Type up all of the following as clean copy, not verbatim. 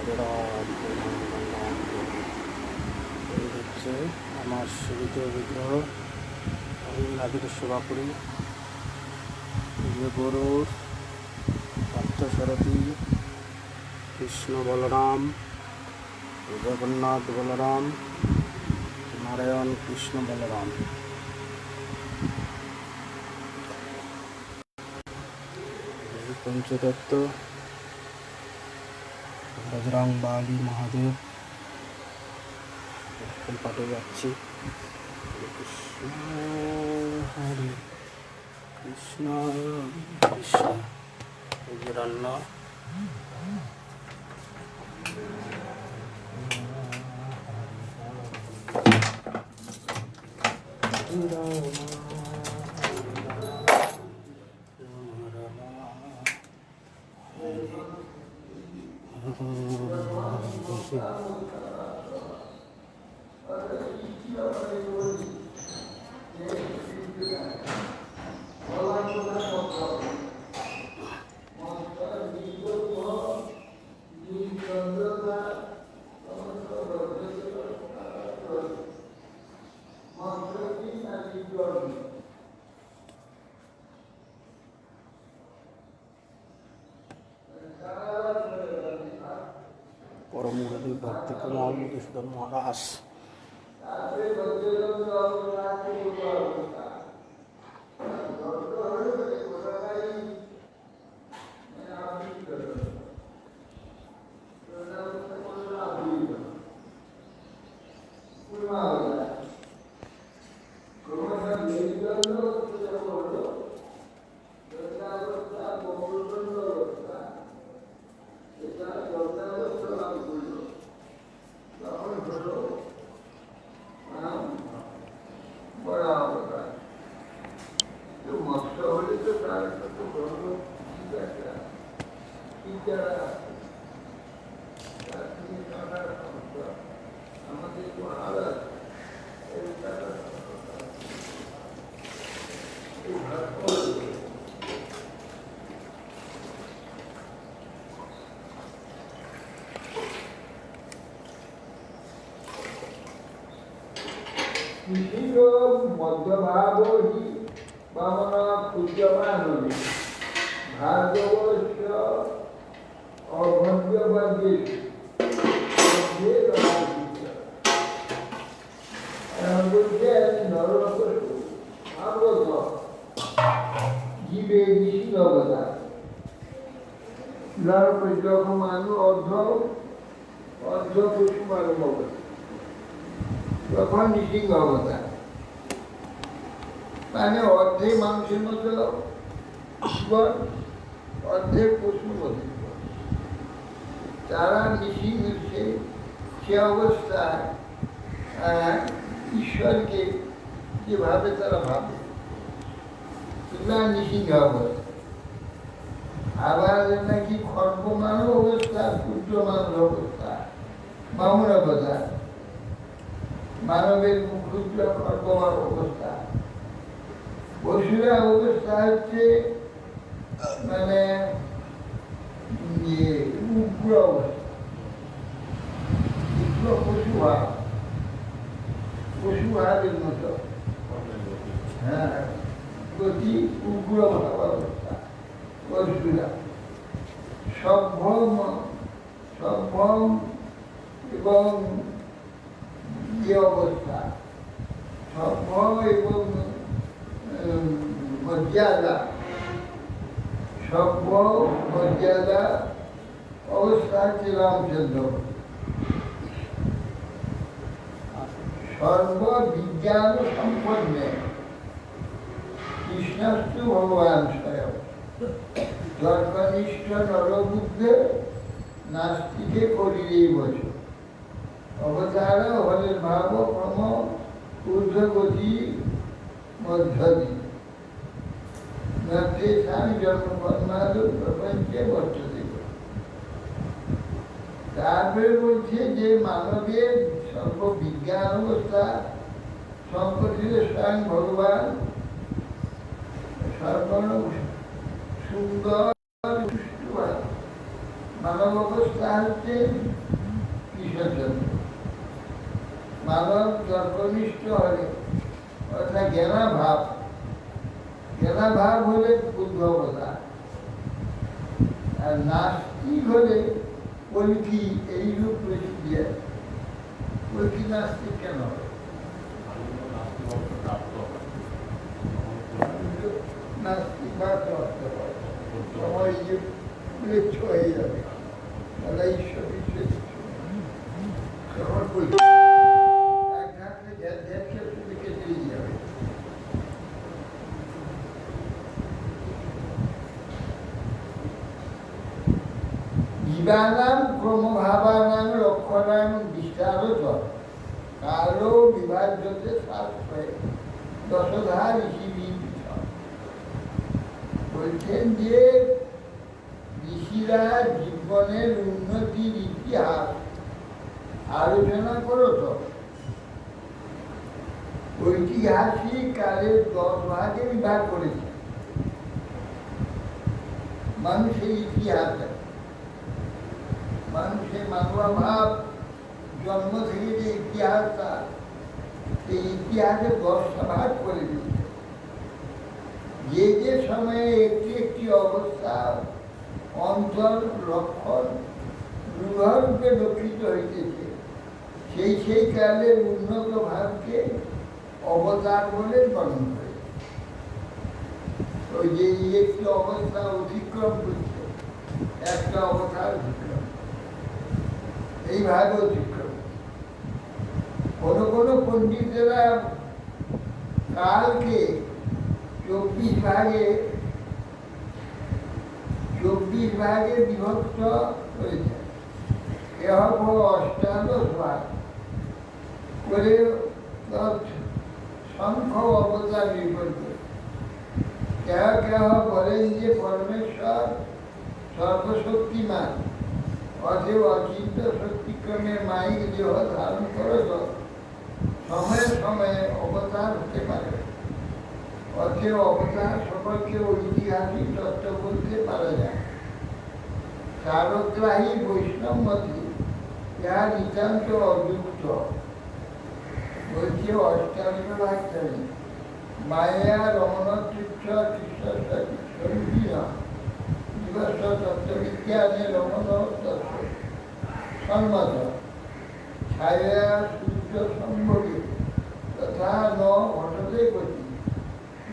এই হচ্ছে আমার দ্বিতীয় বিগ্রহ। আমি নাবিকের সেবা করি। গরুর পার্থসারথী, কৃষ্ণ বলরাম, জগন্নাথ বলরাম, নারায়ণ কৃষ্ণ বলরাম। পঞ্চতত্ত্ব বজরং বালি মহাদেব পাঠে যাচ্ছি। কৃষ্ণ হরে কৃষ্ণ কৃষ্ণ। এই যে রান্না, পরম গুরুদেব ভক্তি কুমার মধুসূদন মহারাজ। মধ্যভাগো হি বামন পূজ্যমানবে ভার্গবস্য অভদ্রবাদ্যেষু নরলোকসু আগত জীবে ঋষি অবতার। যখন মানুষ অর্ধ পশু মানব অবতার, তখন নৃসিংহ অবতার, মানে অর্ধেক মানুষের মতো জীবন, অর্ধেক পশুর মতো জীবন। তারা নৃসিংহ সে অবস্থায় ঈশ্বরকে যেভাবে তারা ভাবে, সেটা নৃসিংহ অবস্থা। আবার নাকি খর্ব মানব অবস্থা, ক্ষুদ্র মানব অবস্থা, বামন অবতার, মানবের ক্ষুদ্র খর্ব মানব অবস্থা। পশুরা অবস্থা হচ্ছে মানে উগ্র অবস্থা, উগ্র পশুভাবের মতো, হ্যাঁ, গতি উগ্র ভাব অবস্থা পশুরা। সভ্যম এবং অবস্থা, সভ্য এবং মর্যাদা, সভ্য মর্যাদা অবস্থা হচ্ছে রামচন্দ্র। সর্ববিজ্ঞান সম্পন্নে কৃষ্ণস্তু ভগবান স্বয়ং। তর্কনিষ্ঠ নরবুদ্ধে নাস্তিকে করিলেই বচ। অবতার হলের ভাব ক্রম ঊর্ধ্বগতি মধ্যদি নর্থে স্বামী জন্মকর্মাদ প্রপঞ্চে বর্ততে। তারপরে বলছে যে মানবের সর্ববিজ্ঞান অবস্থা সম্পর্কিত স্বয়ং ভগবান সর্ব সুন্দর মানব অবস্থা হচ্ছে কৃষ্ণচন্দ্র। মানব তর্কনিষ্ঠ হলে অর্থাৎ জ্ঞানাভাব হলে বুদ্ধ অবতার, আর নাস্তিক হলে কল্কি এইরূপ প্রসিদ্ধি আছে। কল্কি নাস্তিক কেন হবে? নাস্তিক বা প্রাপ্ত হয়, সময় যে উল্লেখ হয়ে যাবে, তাহলে ঈশ্বর বিশ্বাস তখন কল্কি এক ঘাটে কেটে যাবে। জীবানাম ক্রমভাবানাং লক্ষণাং বিস্তারত কালো বিভাজ্যতে শাস্ত্রে দশধা ঋষি বলছেন যে ঋষিরা জীবনের উন্নতির ইতিহাস আলোচনা করো তো ঐতিহাসিক কালের 10 ভাগে বিভাগ করেছে মানুষের ইতিহাসে। মানুষের মানবাভাব জন্ম থেকে যে ইতিহাসটা, সেই ইতিহাসে 10টা ভাগ করে দিয়েছে। যে সময়ে একটি একটি অবস্থা অন্তর লক্ষণ রূঢ়রূপে লক্ষিত হইতেছে, সেই কালের উন্নত ভাবকে অবতার বলে বর্ণন করে। ওই যে একটি অবস্থা অতিক্রম করছে, একটা অবতার অতিক্রম, এইভাবে অতিক্রম। কোনো পণ্ডিতেরা কালকে 24 ভাগে বিভক্ত করেছে। কেহ অষ্টাদশ ভাগ করে সংখ্য অবতার নির্ভর করে। কেহ বলেন যে পরমেশ্বর সর্বশক্তিমান, অতএব অচিন্ত শক্তিক্রমে মাইক দেহ ধারণ করে সময়ে সময়ে অবতার হতে পারে। অতএব অবতার সকলকে ঐতিহাসিক তত্ত্ব বলতে পারা যায়। সারগ্রাহী বৈষ্ণব মতে ইহা নিতান্ত অযুক্ত। বলছে অষ্টাদশ ভাগ চাই মায়া রমণতীর্থ কৃষ্ণ তত্ত্ববিজ্ঞানে রমণ তত্ত্ব সম্মত ছায়া সূর্য সম্ভোগে তথা ন ঘটতে গতি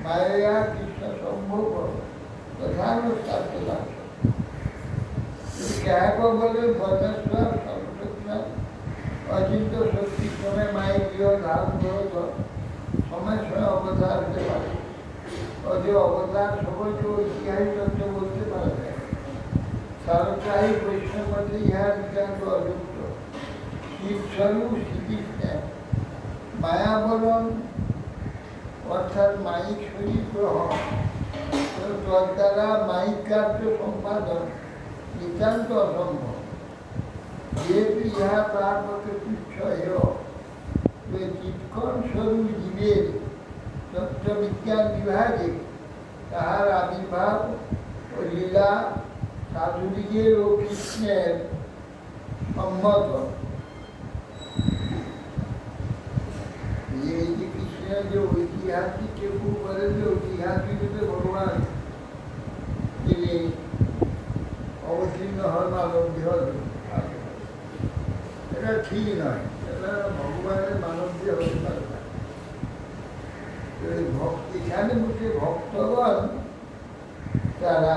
মায়া কৃষ্ণ সম্ভোগ তথা শাস্ত্র। কেহ বলে পরমেশ্বর সর্বশক্তিমান অচিন্ত শক্তিক্রমে মায়ের গৃহ ধারণ করত সময় সময় অবতার হতে পারে। অতএব অবতার সকলকে ঐতিহাসিক তত্ত্ব বলতে পারা যায়। সারগ্রাহী বৈষ্ণব মধ্যে ইহা নিতান্ত অযুক্ত। শিবস্বরূপ শ্রীকৃষ্ণের মায়াবরণ অর্থাৎ মায়িক শরীর গ্রহণ তদ্বারা মায়িক কার্য সম্পাদন নিতান্ত অসম্ভব। যেহেতু ইহা তার পক্ষে তুচ্ছ হেয়, চিৎকণ স্বরূপ জীবের তত্ত্ববিজ্ঞান বিভাগে তাহার আবির্ভাব ও লীলা সাধুদিগের ও কৃষ্ণের সম্মত। এই যে কৃষ্ণের যে ঐতিহাসিক কেউ বলে যে ঐতিহাসিক ভগবান তিনি অবতীর্ণ হন মানব দেহ, এটা ঠিক নয়। এটা ভগবানের মানব দেহ হতে পারে না। এখানে বসে ভক্তগণ তারা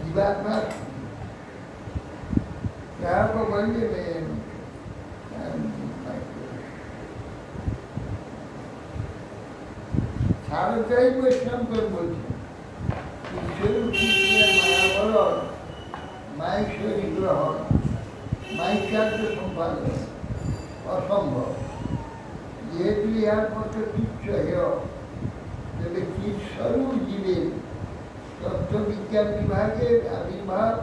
জীবাত্মা যাহাকে বললে সারগ্রাহী বৈষ্ণবগণ বলছেন কৃষ্ণের মায়াবরণ মায়িক শরীর গ্রহণ মায়িক কার্য সম্পাদন অসম্ভব। যেহেতু ইহার পক্ষে তুচ্ছ হেয়, তবে চিৎস্বরূপ জীবের তত্ত্ববিজ্ঞান বিভাগের আবির্ভাব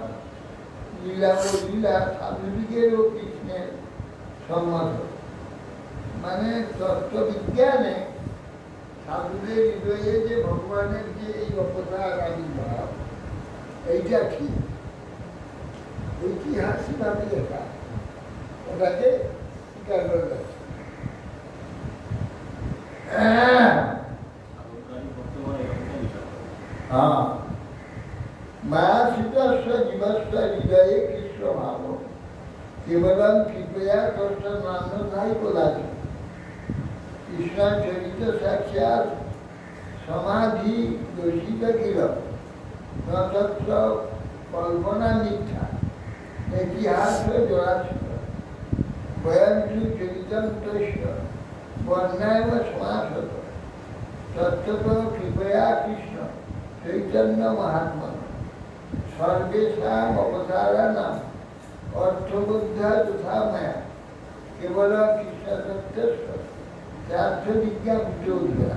লীলা ও লীলা সাধুদিগের ও কৃষ্ণের সম্মত। মানে তত্ত্ববিজ্ঞানে সাধুদের হৃদয়ে যে ভগবানের যে এই অবতার আবির্ভাব, এইটা ঠিক, ঐতিহাসিকভাবে লেখা, ওটাকে স্বীকার করে যাচ্ছে। মায়া সীতাস্ব জীবস্ব হৃদয়ে কৃষ্ণ ভাব কেবলম কৃপয়া তস্য নান্য নাই বলাছে। কৃষ্ণ চরিত সাক্ষাৎ সমাধি দোষিত কিল নতত্র কল্পনা মিথ্যা ইতিহাস জড়াচ্ছিল বয়ন্তু চরিতম তস্য বর্ণায় সমাসত তত্ত্বত কৃপয়া কৃষ্ণ চৈতন্য মহাত্মা সর্বেষাং অবতারাণাং অর্থবুদ্ধা তথা মায়া কেবল কৃষ্ণ তত্ত্বস্য যথার্থ বিজ্ঞা বুঝা।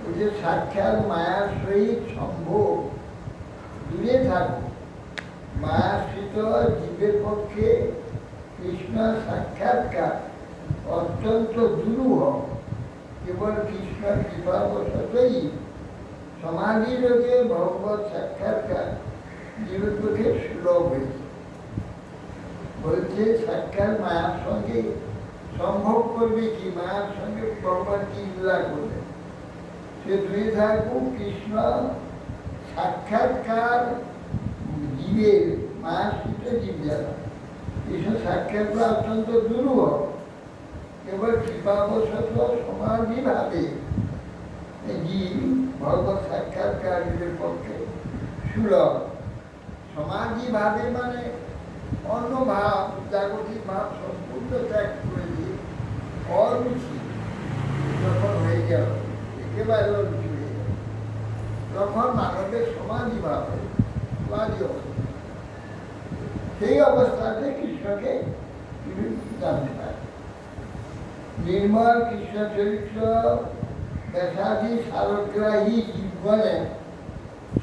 ওই যে সাক্ষাৎ মায়ার সহিত সম্ভোগ দূরে থাকুক, মায়াশ্রিত জীবের পক্ষে কৃষ্ণ সাক্ষাৎকার অত্যন্ত দুরূহ। কেবল কৃষ্ণ কৃপাবশতই সমাধি যোগে ভগবত সাক্ষাৎকার জীবের পক্ষে সুলভ হয়েছে। বলছে সাক্ষাৎ মায়ার সঙ্গে সম্ভব করবে কি, মায়ার সঙ্গে ভগবান কি লীলা করবে, সে দূরে থাকুক। কৃষ্ণ সাক্ষাৎকার জীবের মায়াশ্রিত জীব যারা কৃষ্ণ সাক্ষাৎ অত্যন্ত দুরূহ। কেবল কৃপাবশত সমাধি ভাবে জীব ভগবত সাক্ষাৎকারীদের পক্ষে সুলভ। সমাধি ভাবে মানে অন্য ভাব, জাগতিক ভাব সম্পূর্ণ ত্যাগ করে দিয়ে অরুচি যখন হয়ে গেল, একেবারে অরুচি হয়ে গেল, তখন মানবের সমাধি ভাবে সমাধি অবস্থা। সেই অবস্থাতে কৃষ্ণকে জানতে পারে। নির্মল কৃষ্ণ চরিত্র ব্যাসাদি সারগ্রাহী জীবনে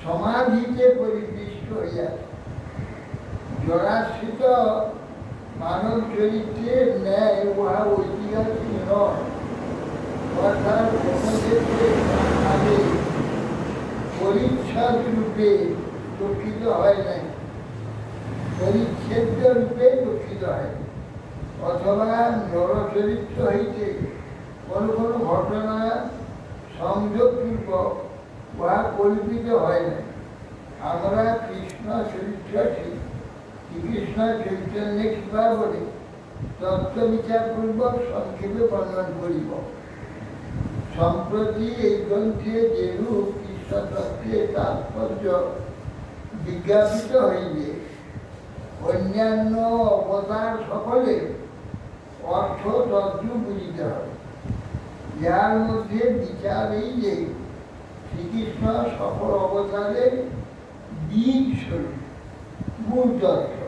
সমাধিতে পরিদৃষ্ট হইয়াছে। জরাশ্রিত মানব চরিত্রের ন্যায় উহা ঐতিহাসিক নয়, অর্থাৎ পরিচ্ছদ রূপে দুঃখিত হয় নাই, পরিচ্ছেদ রূপে দুঃখিত হয়, অথবা নরচরিত্র হইতে কোনো কোনো ঘটনা সংযোগপূর্বক উহা কল্পিত হয় না। আমরা কৃষ্ণ চরিত্রটি শ্রীকৃষ্ণ চৈতন্যে কৃপা বলে তত্ত্ববিচারপূর্বক সংক্ষেপে বর্ণন করিব। সম্প্রতি এই গ্রন্থে যেরূপ কৃষ্ণ তত্ত্বের তাৎপর্য বিজ্ঞাপিত হইবে, অন্যান্য অবতার সকলে অর্থ তদ্রূপ বুঝিতে হবে। যার মধ্যে বিচার এই যে শ্রীকৃষ্ণ সকল অবতারের বীজ স্বরূপ মূল তত্ত্ব।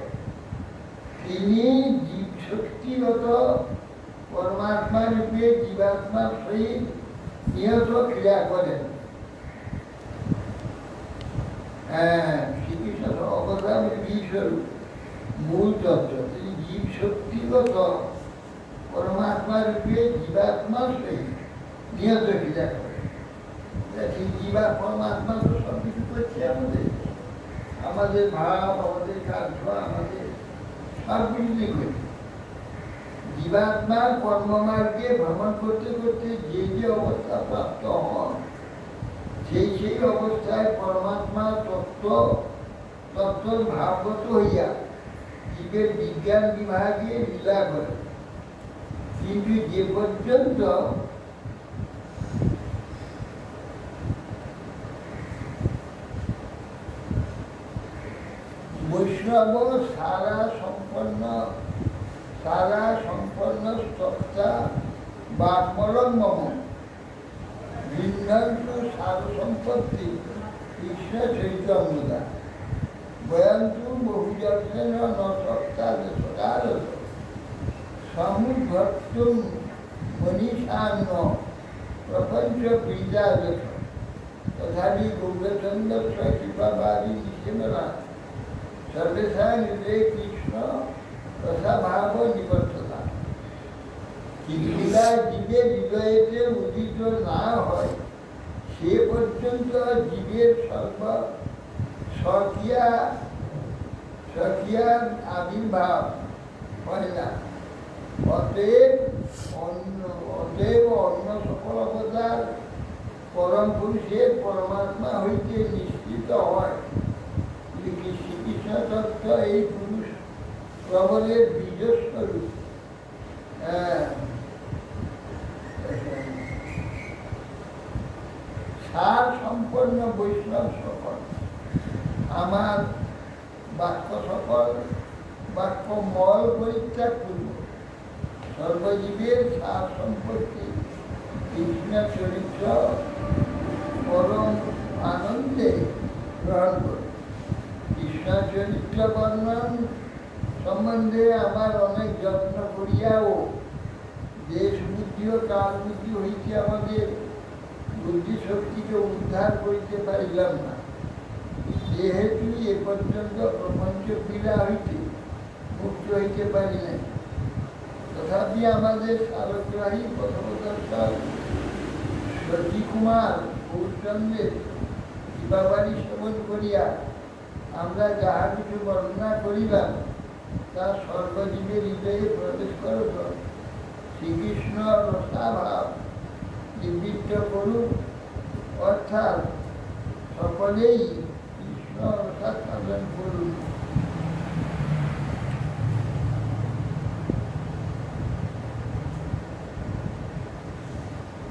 তিনি জীব শক্তিগত পরমাত্মা রূপে জীবাত্মার সহিত নিহত ক্রিয়া করেন। শ্রীকৃষ্ণ অবতারের বীজ স্বরূপ মূল তত্ত্ব, তিনি জীব শক্তিগত পরমাত্মা রূপে জীবাত্মার সহিত নিহত ক্রিয়া করেন। জীবা পরমাত্মা তো সব কিছু করছে আমাদের, আমাদের ভাব, আমাদের কার্য, আমাদের সব কিছুই করছে। জীবাত্মার কর্মমার্গে ভ্রমণ করতে করতে যে যে অবস্থা প্রাপ্ত হন, সেই সেই অবস্থায় পরমাত্মা তত্ত্ব ভাবগত হইয়া জীবের বিজ্ঞান বিভাগে লীলা করে। কিন্তু যে পর্যন্ত বৈষ্ণব সারা সম্পন্ন স্রষ্টা বা পরমম ভিন্নান্তু সার সম্পত্তি কৃষ্ণ চৈতন্যদা বয়ন্তু বহুযত্নেন ন স্রষ্টা সকার সমুদ্ভক্তুম মনীষান্ন প্রপঞ্চ বীজাযথ তথাপি গৌরচন্দ্রস্য কৃপাবাদী নিষেধনা সর্বেশা হৃদয়ে কৃষ্ণ তথা ভাব নিবদ্ধতা। লীলা জীবের হৃদয়েতে উদিত না হয় সে পর্যন্ত জীবের স্বকীয়ার আবির্ভাব হয় না। অতএব অন্য সকল অবতার পরম পুরুষের পরমাত্মা হইতে নিশ্চিত হয়। শ্রীকৃষ্ণ তত্ত্ব এই পুরুষ প্রবলের বীজস্বরূপ। সার সম্পন্ন বৈষ্ণব সকল আমার বাক্য মল পরিত্যাগ করব। সর্বজীবের সার সম্পত্তি কৃষ্ণ চরিত্র পরম আনন্দে গ্রহণ করব। কৃষ্ণ চরিত্র বর্ণন সম্বন্ধে আমার অনেক যত্ন করিয়াও দেশ বুদ্ধি ও কাল বুদ্ধি হইতে আমাদের বুদ্ধি শক্তিকে উদ্ধার করিতে পারিলাম না, যেহেতু এ পর্যন্ত প্রপঞ্চ পীড়া হইতে মুক্ত হইতে পারি নাই। তথাপি আমাদের সারগ্রাহী পথপ্রদর্শক সতী কুমার গৌরচন্দ্রের কৃপাবাড়ি শ্রবণ করিয়া আমরা যাহা কিছু বর্ণনা করিলাম তা সর্বজীবের হৃদয়ে প্রবেশ করত। শ্রীকৃষ্ণ রসাভাব নিবৃত্ত করুক, অর্থাৎ সকলেই কৃষ্ণ রসাদ সাধন করুন।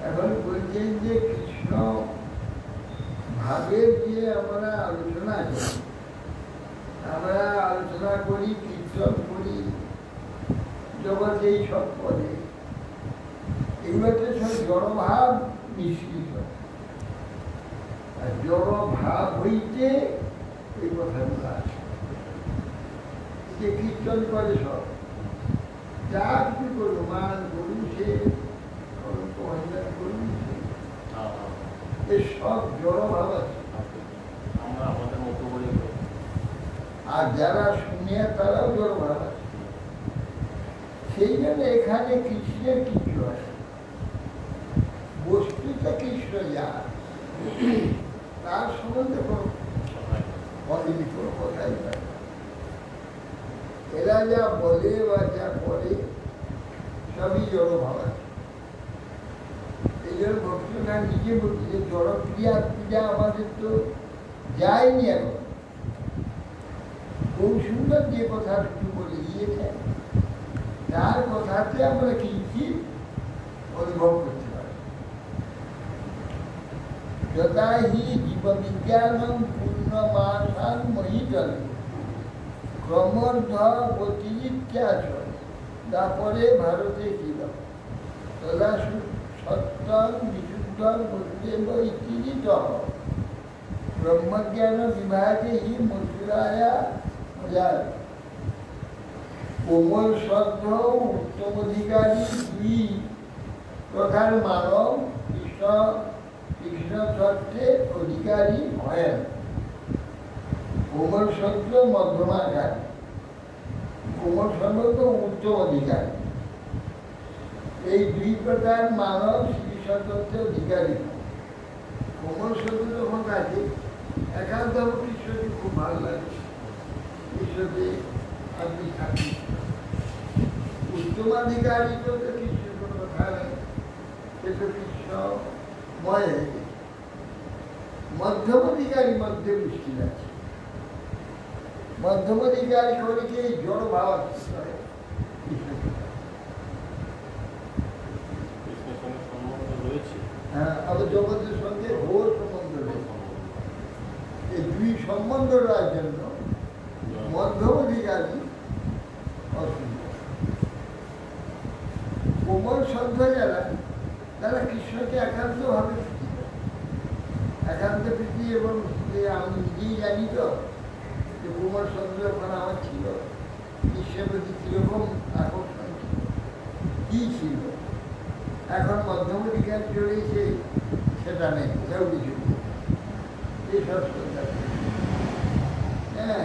এখন বলছেন যে কৃষ্ণ ভাবের যে আমরা আলোচনা করি, কীর্তন করি, জগতে এই সব করে, এগুলোতে সব জড়ভাব মিশ্রিত। আর জড়ভাব হইতে এই কথাগুলো আছে। যে কীর্তন করে সব যা কিছু করুন, মান করুন, সে করুন, সব জড়ভাব আছে। আর যারা শুনে তারাও জড়ভাব আছে। সেই জন্য এখানে কৃষ্ণের কিছু আছে, বস্তুটা কৃষ্ণ যা, তার সম্বন্ধে বলেনি, কোনো কথাই নয়। এরা যা বলে বা যা করে সবই জড়ভাব আছে। এই জন্য ভক্তরা নিজে বলছে যে জড়ক্রিয়া পূজা আমাদের তো যায়নি এখন। খুব সুন্দর যে কথা একটু বলে দিয়েছেন, তার কথাতে আমরা কিঞ্চিত অনুভব করতে পারি। যথা হি জীববিজ্ঞানম পূর্ণমাসান মহিতল ক্রমর্ধ অতিরিক্তাচ তারপরে ভারতে ছিল তদা সত্যং বিশুদ্ধং বুদ্ধেব ইতিরিত ব্রহ্মজ্ঞান বিভাগে হি মথুরায়া কোমল শ্রদ্ধ উত্তম অধিকারী দুই প্রকার মানব কৃষ্ণ তত্ত্বের অধিকারী হয়। কোমল শ্রদ্ধ মধ্যমাকারী, কোমল শ্রদ্ধ উত্তম অধিকারী, এই দুই প্রকার মানব শ্রীশতত্বের অধিকারী। কোমল শ্রদ্ধ যখন আছে একান্ত কৃষ্ণকে খুব ভালো লাগে, কৃষ্ণকে আপনি থাকি। উত্তমাধিকারী তো কৃষ্ণের কোনো কথা নেই, সে তো কৃষ্ণময় হয়ে গেছে। মধ্যমাধিকারী মধ্যে মুশকিল আছে। মধ্যমাধিকারী করিকে এই জড় ভাব করে, হ্যাঁ, আবার জগতের সঙ্গে ঘোর সম্বন্ধ রয়েছে। এই দুই সম্বন্ধ রয়ের জন্য মধ্যমাধিকারী অসুবিধা। কোমল শ্রদ্ধ যারা, তারা কৃষ্ণকে একান্তভাবে প্রীতি করে, একান্ত প্রীতি। এবং আমি নিজেই জানি তো যে কোমল শ্রদ্ধ যখন আমার ছিল, কৃষ্ণের প্রতি কিরকম আকর্ষণ ছিল, কি ছিল। এখন মধ্যমাধিকার চলেছে, সেটা নেই, কোথাও কিছু নেই। এইসব শ্রদ্ধা, হ্যাঁ,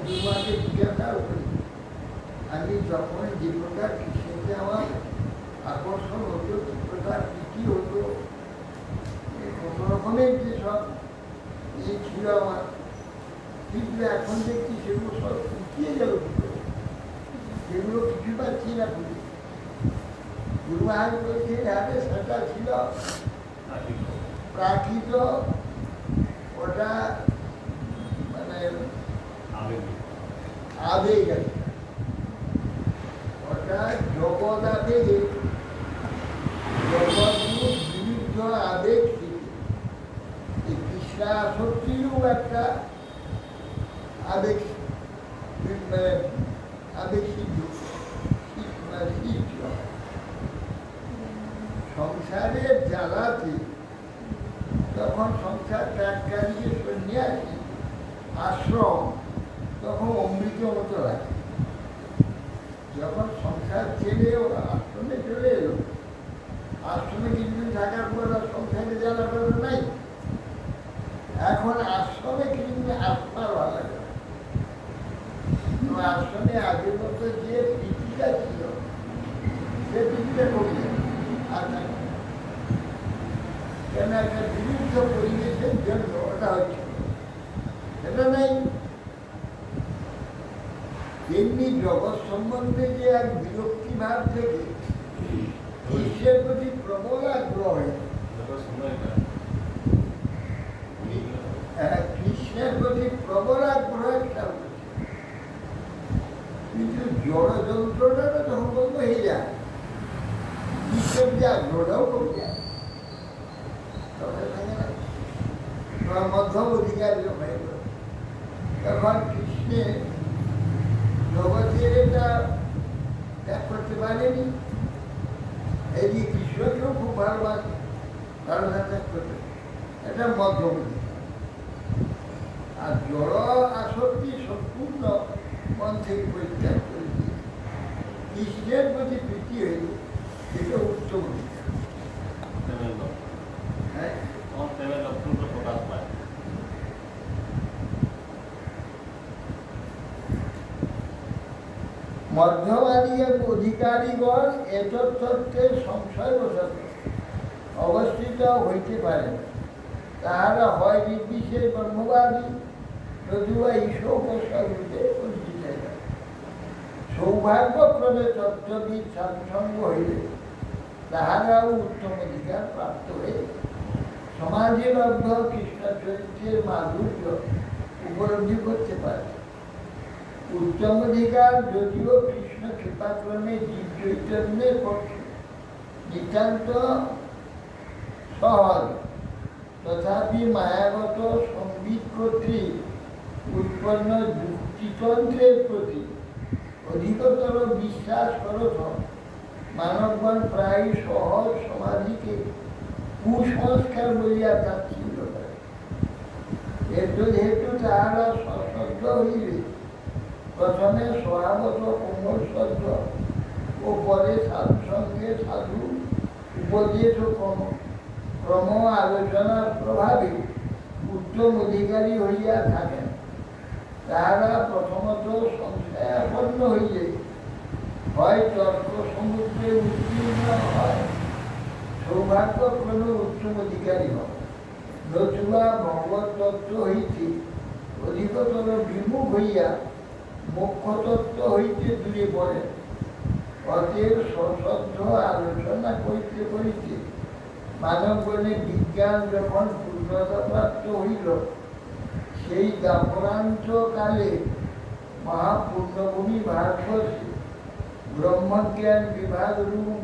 দুর্মাকে জিজ্ঞাসাও করি, আমি যখন যে প্রকার কৃষ্ণকে আমার আকর্ষণ হতো, যে প্রকার প্রীতি হতো, কত রকমের যে সব এই ছিল, ছিল আমার, কিন্তু এখন দেখছি সেগুলো সব শুকিয়ে গেল কি করে। সেগুলো কিছু পাচ্ছি না খুঁজে। গুরু মহারাজ বলছে আরে সেটা ছিল প্রাকৃত, ওটা মানে আবেগ আছে, ওটা জগৎ আবেগে, জগৎ বিরুদ্ধ আবেগ থেকে এই কৃষ্ণা আসক্তিরও একটা আবেগ, মানে আবেগ সিদ্ধ সৃষ্টি হয়। সংসারের জ্বালাতে যখন সংসার ত্যাগকারী সন্ন্যাসী আশ্রম, তখন অমৃত মতো লাগে। যখন সংসার ছেড়ে ওরা আশ্রমে চলে এলো, আশ্রমে কিছুদিন থাকার পর আর সংসারে জ্বালাটা নাই। এখন আশ্রমে কিন্তু আত্মার ভালো লাগে। আশ্রমে আগের মতো যে প্রীতিটা ছিল, সে প্রীতিটা কমে যায়। আর কেন একটা বিরুদ্ধ পরিবেশের জন্য ওটা হচ্ছে, সেটা নেই। তেমনি জগৎ সম্বন্ধে যে এক বিরক্তি ভাব থেকে কৃষ্ণের প্রতি প্রবল আগ্রহ, কৃষ্ণের প্রতি প্রবল আগ্রহ একটা হচ্ছে। কিন্তু জড় যন্ত্রণাটা যখন বলবো হয়ে যায়, কৃষ্ণের যে আগ্রহটাও কমে যায়। মধ্যম অধিকারী হয়ে গেল, তখন কৃষ্ণের জগতের এটা ত্যাগ করতে পারেনি। এই যে কৃষ্ণকেও খুব ভালোবাসে, ভালোবাসা ত্যাগ করতে, এটা মধ্যম অধিকার। আর জড় আসক্তি সম্পূর্ণ মন থেকে পরিত্যাগ করে দিয়ে কৃষ্ণের প্রতি প্রীতি হইল, এটা উত্তম অধিকার। হ্যাঁ, মধ্যমাদী অধিকারীগণ এতত্ত্বের সংশয়বশত অবস্থিত হইতে পারে, তাহারা হয় নির্বিশেষ ব্রহ্মবাদী, নতুবা ঈশ্বরকে পরিচিত। সৌভাগ্যক্রমে তত্ত্ববিদ সাংসঙ্গ হইলে তাহারাও উত্তম অধিকার প্রাপ্ত হয়ে সমাজে লব্ধ কৃষ্ণ চরিত্রের মাধুর্য উপলব্ধি করতে পারে। উত্তম অধিকার যদিও কৃষ্ণ কৃপাক্রমে জীব চৈতন্যের পক্ষে নিতান্ত সহজ, তথাপি মায়াগত সংবিদ কর্তৃক উৎপন্ন যুক্তিতন্ত্রের প্রতি অধিকতর বিশ্বাস করত মানবগণ প্রায় সহজ সমাধিকে কুসংস্কার বলিয়া তাচ্ছিল্য করে। যেহেতু তাহারা সশব্দ হইলে প্রথমে স্বভাবত কোমল শব্দ ও পরে সাধু সঙ্গে সাধু উপদেশ ও ক্রম আলোচনার প্রভাবে উত্তম অধিকারী হইয়া থাকেন। তাহারা প্রথমত সংশয়াপন্ন হইলে হয় তর্ক সমুদ্রে উত্তীর্ণ হয়, সৌভাগ্যক্রমে উত্তম অধিকারী হয়, নতুবা ভগবত তত্ত্ব হইতে অধিকতর বিমুখ হইয়া মুখ্য তত্ত্ব হইতে দূরে পড়ে। অতএব সশ্রদ্ধ আলোচনা করিতে করিতে মানবগণে বিজ্ঞান যখন পূর্ণতা প্রাপ্ত হইল, সেই দাপরান্ত কালে মহাপূর্ণভূমি ভারতবর্ষে ব্রহ্মজ্ঞান বিভাগ রূপ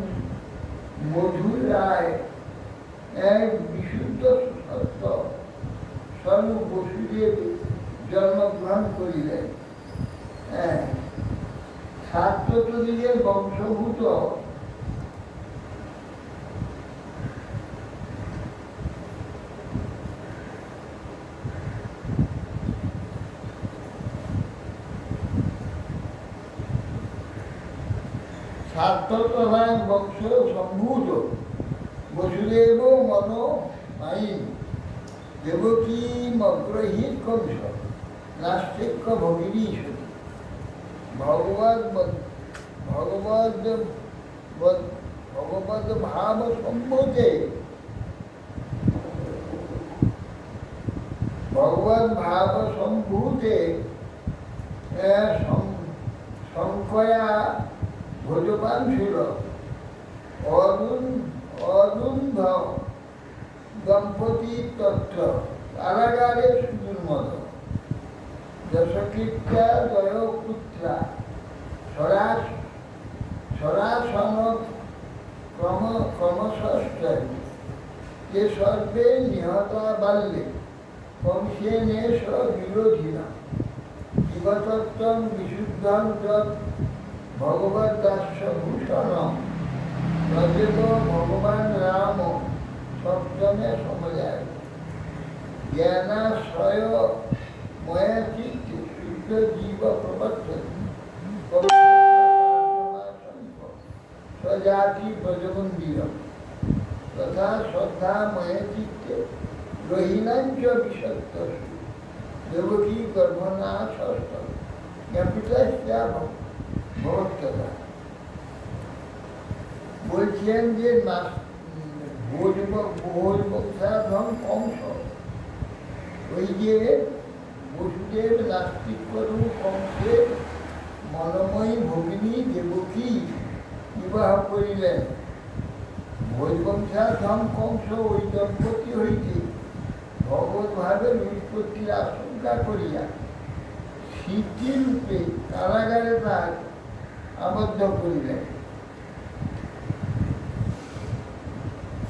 মধুর রায় এক বিশুদ্ধ সত্য স্বরূপ বসুদেব জন্মগ্রহণ করিলেন। ছাত্রদের বংশভূত ছাত্রপ্রধান বংশ সম্ভূত বসুদেব মনো মাই দেবকী মগ্রহীত কংস নাস্তিক্য ভগিনী সতী ভগবদ ভাব সম্ভূতে ভগবত ভাব সম্ভূতে সংখ্যয়া ভোজপান ছিল অরুন্ধ দম্পতি তত্ত্ব কারাগারে সুদুর্মদ যশকীর্ত্যা জয়পুত্রা সরাসন ক্রমশশ্চয় যে সর্বে নিহতা বাল্যে কংসেনেশ বিরোধিনা জীবতত্ত্বং বিশুদ্ধং যৎ ভগবদ্দাস্যভূষণম তদেব ভগবান রাম সপ্তমে সমজায় জ্ঞানাশ্রয় ময়া চিত্তে শুদ্ধ জীব প্রবর্তন স্বজাতি ব্রজমন্দির তথা শ্রদ্ধা ময়া চিত্তে রহিলাঞ্চ বিসত্ত দেবকী গর্ভনাশ জ্ঞাপিতা ভগবত্তা বলছেন যে ভোজ বংশাধম কংস ওই যে বসুদেব নাস্তিক করু কংসের মনময়ী ভগিনী দেবকী বিবাহ করিলেন। ভোজ বংশাধম কংস ওই দম্পতি হইতে ভগবত ভাবের উৎপত্তির আশঙ্কা করিয়া স্মৃতিরূপে কারাগারে তার আবদ্ধ করিলেন।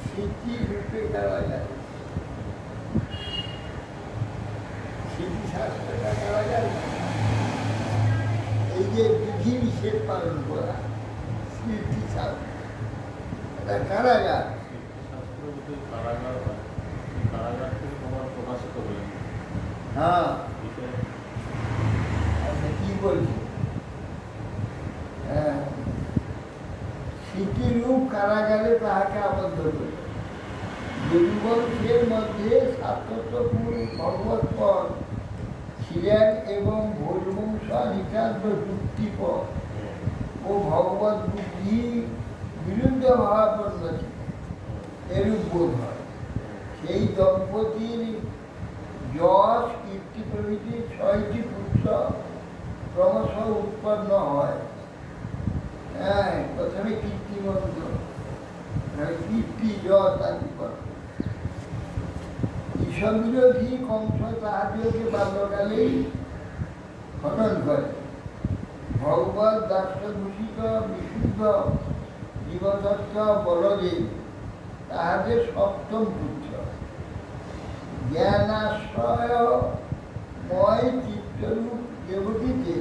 স্মৃতিরূপে কারাগারে, স্মৃতিশাস্ত্রটা কারাগার, এই যে বিধি নিষেধ পালন করা স্মৃতিশাস্ত্র, এটা কারাগার। হ্যাঁ, কি বলছি, স্মৃতিরূপ কারাগারে তাহাকে আবদ্ধ করে যদুবংশের মধ্যে সাতপুর ভগবৎপদ ছিলেন এবং ভোজবংশ নিতান্ত যুক্তিপদ ও ভগবত বুদ্ধি বিরুদ্ধ ভাবাপন্ন ছিল, এরূপ বোধ হয়। সেই দম্পতির যশ কীর্তি প্রভৃতি 6টি পুত্র ক্রমশ উৎপন্ন হয়। হ্যাঁ, প্রথমে কীর্তিমন্ত, কীর্তি যশ আদি করে। ঈশ্বর বিরোধী কংস তাহাদিওকে বাল্যকালেই খনন করে। ভগবত দাস্যভূষিত বিশুদ্ধ জীবদত্ত বলদেব তাহাদের সপ্তম পুত্র। জ্ঞানাশ্রয়ময় চিত্তরূপ দেবতীতে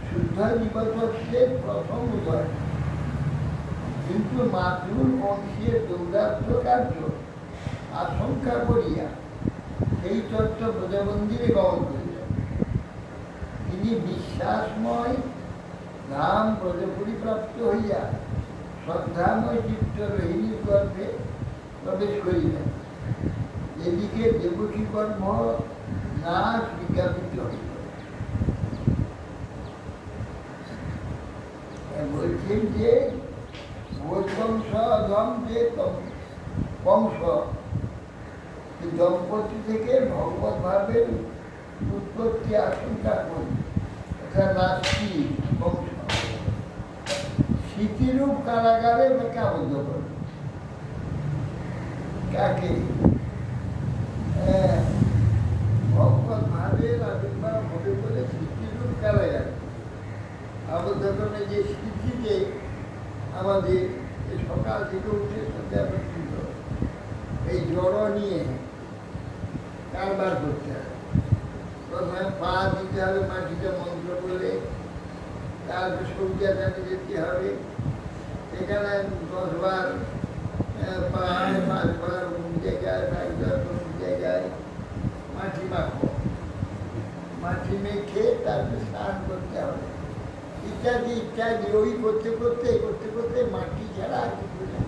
শুদ্ধ জীবতত্ত্বের প্রথম উদয়, কিন্তু মাতৃর বংশের দৌরাত্ম কার্য আশঙ্কা করিয়া সেই তত্ত্ব ব্রজমন্দিরে গমন করিলেন। তিনি বিশ্বাসময় ধাম ব্রজপুরী প্রাপ্ত হইয়া শ্রদ্ধাময় চিত্ত রোহিণীর গর্ভে প্রবেশ করিলেন। এদিকে দেবকী গর্ভ নাশ বিজ্ঞাপিত হইল। বলছেন যে ভোজবংশধম যে বংশ, দম্পতি থেকে ভগবত ভাবের উৎপত্তি আশঙ্কা করি, এটা নাস্তি বংশ স্মৃতিরূপ কারাগারে তাকে আবদ্ধ করে। কাকে? ভগবত ভাবের আবির্ভাব হবে বলে স্মৃতিরূপ কারাগারে আবদ্ধ করে। যে স্মৃতিতে আমাদের সকাল থেকে উঠে সন্ধ্যা পর্যন্ত এই জড় নিয়ে কারবার করতে হবে। প্রথমে পা দিতে হবে মাটিতে মন্ত্র বলে, তারপর শৌচাগারে যেতে হবে, সেখানে 10 বার পায়ে 5 বার অমুক জায়গায়, 5 বার অমুক জায়গায় মাটি মাখো, মাটি মেখে তারপর স্নান করতে হবে ইত্যাদি ইত্যাদি। ওই করতে করতে মাটি ছাড়া আর কিছু না,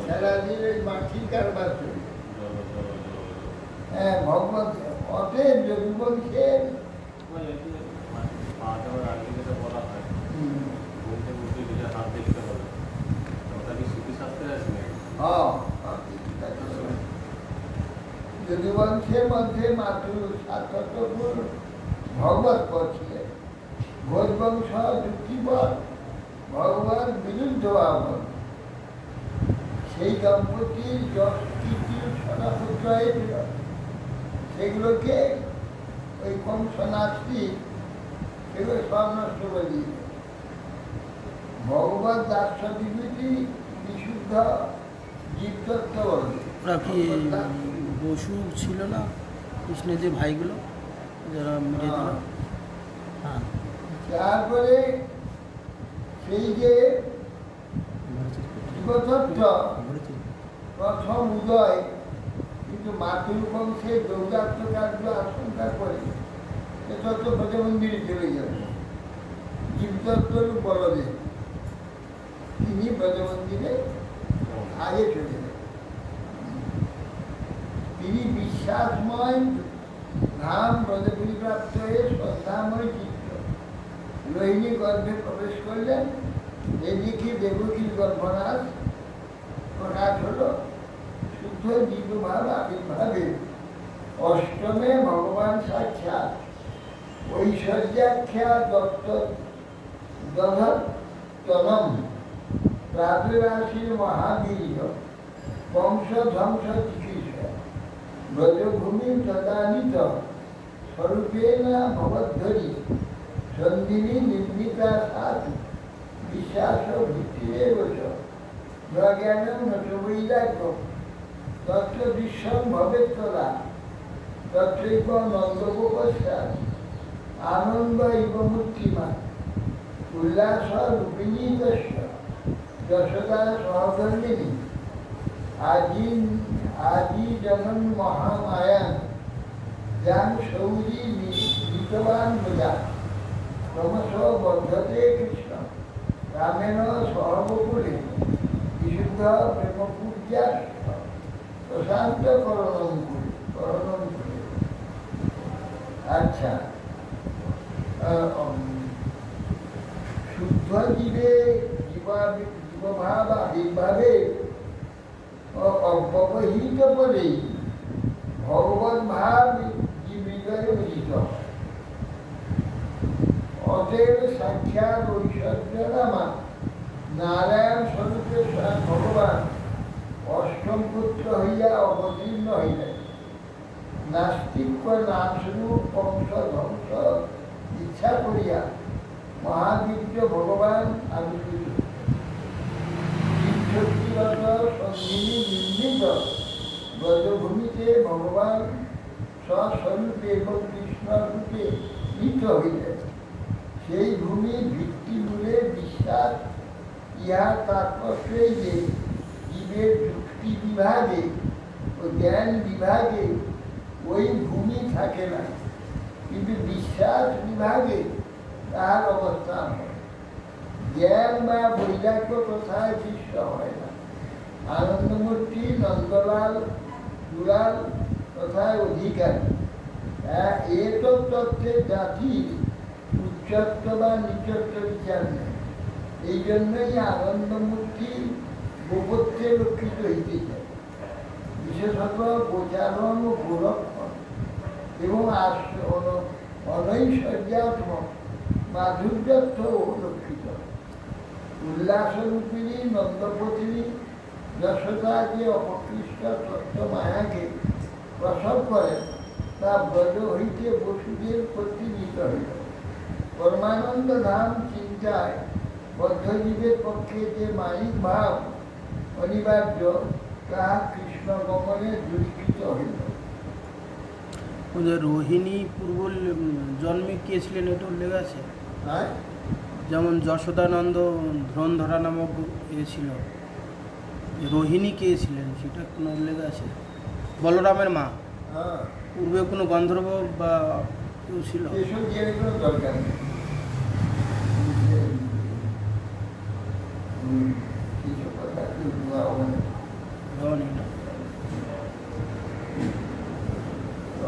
সারাদিন ওই মাটির কারবার চলে। হ্যাঁ, ভগবত অতএব যদুবংশের যদুবংশের মধ্যে মাত্র ৭০০ ভগবত পদ ছিলেন। ঘোষবংশ যুক্তিপদ, ভগবান বিরুদ্ধ আমল। সেই দম্পতির যশ কীর্তি সদাপুত্র হয়েছিল, সেগুলোকে ওই কংস নাস্তিক সেগুলো সব নষ্ট করে দিয়েছে। ভগবত দাস্য বিভূতি বিশুদ্ধ জীবতত্ত্ব বলবে। ওরা কি বসু ছিল না কৃষ্ণের যে ভাইগুলো যারা মেরে দিল? হ্যাঁ, তারপরে সেই যে জীবতত্ত্ব প্রথম উদয়, কিন্তু মাতুল বংশের দৌরাত্ম কার্য আশঙ্কা করে সে তত্ত্ব ব্রজমন্দিরে চলে যাবে। জীবতত্ত্বরূপ বলদেব তিনি ব্রজমন্দিরে আগে চলে যাবেন। তিনি বিশ্বাসময় ধাম ব্রজপুরী প্রাপ্ত হয়ে শ্রদ্ধাময় চিত্ত রোহিণী গর্ভে প্রবেশ করলেন। এদিকে দেবকীর গর্ভনাথ প্রকাশ হল। শুদ্ধ জীবভাব আবির্ভাবে অষ্টমে ভগবান সাক্ষাৎ ঐশ্বর্যাখ্যা দত্ত দধতনম প্রাতরাশির মহাবীর্য বংশ ধ্বংস চিকিৎসা ব্রজভূমি তদানিত স্বরূপেণ ভবদ্ধরি সন্ধিনী নির্মিতা সাধু বিশ্বাস ভিত্তিরেব জ্ঞানম নৈরাগ্য তত্র বিশ্বম ভবেত্তরা তত্রৈব নন্দগোপস্যাৎ আনন্দ ইব মূর্তিমান উল্লাস রূপিণী দস্য যশোদা সহধর্মিণী আজি জনন মহামায়ান যান শৌরী নিতবান বোঝা ক্রমশ বদ্ধতে কৃষ্ণ রামেণ সহবকুলে বিশুদ্ধ প্রেমপূজ্যা প্রশান্ত করণম করে। আচ্ছা, শুদ্ধ জীবে জীবভাব আবির্ভাবে অব্যবহিত বলেই ভগবত ভাব জীবিকায় উদিত। অতএব সাক্ষাৎ ঐশ্বর্য নামা নারায়ণ স্বরূপে স্বয়ং ভগবান অষ্টম পুত্র হইয়া অবতীর্ণ হইলেন। নাস্তিক নামস্বরূপ বংশ ধ্বংস ইচ্ছা করিয়া মহাদিব্য ভগবান আবির্ভূত। শক্তিগত সঙ্গিনী নির্মিত ব্রজভূমিতে ভগবান স্বস্বরূপে এবং কৃষ্ণরূপে নীত হইলেন। সেই ভূমি ভিত্তিমূলে বিশ্বাস। ইহার তাৎপর্যই যে জীবের যুক্তি বিভাগে ও জ্ঞান বিভাগে ওই ভূমি থাকে না, কিন্তু বিশ্বাস বিভাগে তাহার অবস্থান হয়। জ্ঞান বা বৈরাগ্য কোথায় দৃশ্য হয় না। আনন্দমূর্তি নন্দলাল দুলাল কোথায় অধিকারী। এ তত্ত্বের জাতির উচ্চত্ব বা নিচত্ব বিচার নেই। এই জন্যই আনন্দমূর্তি গোপত্রে রক্ষিত হইতেছে। বিশেষত গোচারণ ও গোরক্ষণ এবং অনৈশ্বর্যাত্মক মাধুর্যত্ব রক্ষিত। উল্লাসরূপিণী নন্দপতিনী যশোদা যে অপকৃষ্ট তত্ত্ব মায়াকে প্রসব করেন, তা ব্রজ হইতে বসুদেব প্রতিনিধিত হইল। পরমানন্দ ধাম চিন্তায় বদ্ধজীবের পক্ষে যে মায়িক ভাব অনিবার্য, তাহা কৃষ্ণ গমনে দূরীকৃত হইল। রোহিণী পূর্ব জন্মে কে ছিলেন এটা উল্লেখ আছে? হ্যাঁ, যেমন যশোদানন্দ ধরণধরা নামক এ ছিল, রোহিণী কে ছিলেন সেটা কোনো উল্লেখ আছে? বলরামের মা। হ্যাঁ, পূর্বে কোনো গন্ধর্ব বা কেউ ছিল? এসব জেনে কোনো দরকার নেই।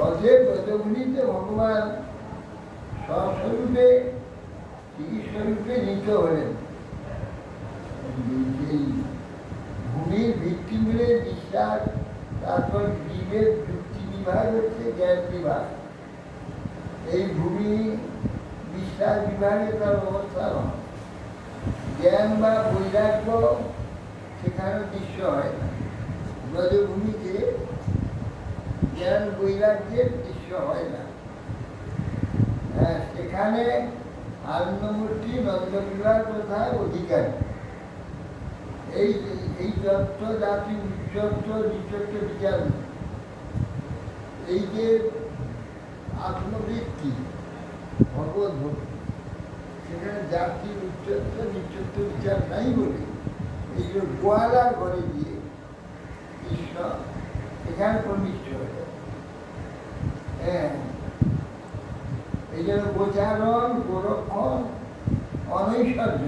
অতএব ব্রজভূমিতে ভগবান স্বস্বরূপে চিকিৎস্বরূপে নীত হলেন। এই ভূমির ভিত্তি মিলে বিশ্বাস, তারপর জীবের যুক্তি বিভাগ হচ্ছে জ্ঞান বিভাগ। এই ভূমি বিশ্বাস বিভাগে তার অবস্থান হয়। জ্ঞান বা বৈরাগ্য সেখানে দৃশ্য হয় না। ব্রজভূমিতে জ্ঞান বৈরাগ্যের দৃশ্য হয় না। সেখানে আনন্দমূর্তি নন্দবিভাগ কোথায় অধিকারী। এই এই তত্ত্ব জাতি উচ্চত্ব নিচত্ব বিচার, এই যে আত্মবৃত্তি ভগবত ভক্তি, সেখানে জাতি উচ্চত্ব নিচত্ব বিচার নাই বলে এই যে গোয়ালার ঘরে দিয়ে কৃষ্ণ এখানে প্রবিষ্ট হয়ে যায়। হ্যাঁ, এই জন্য গোচারণ, গোরক্ষণ, অনৈশ্বর্য,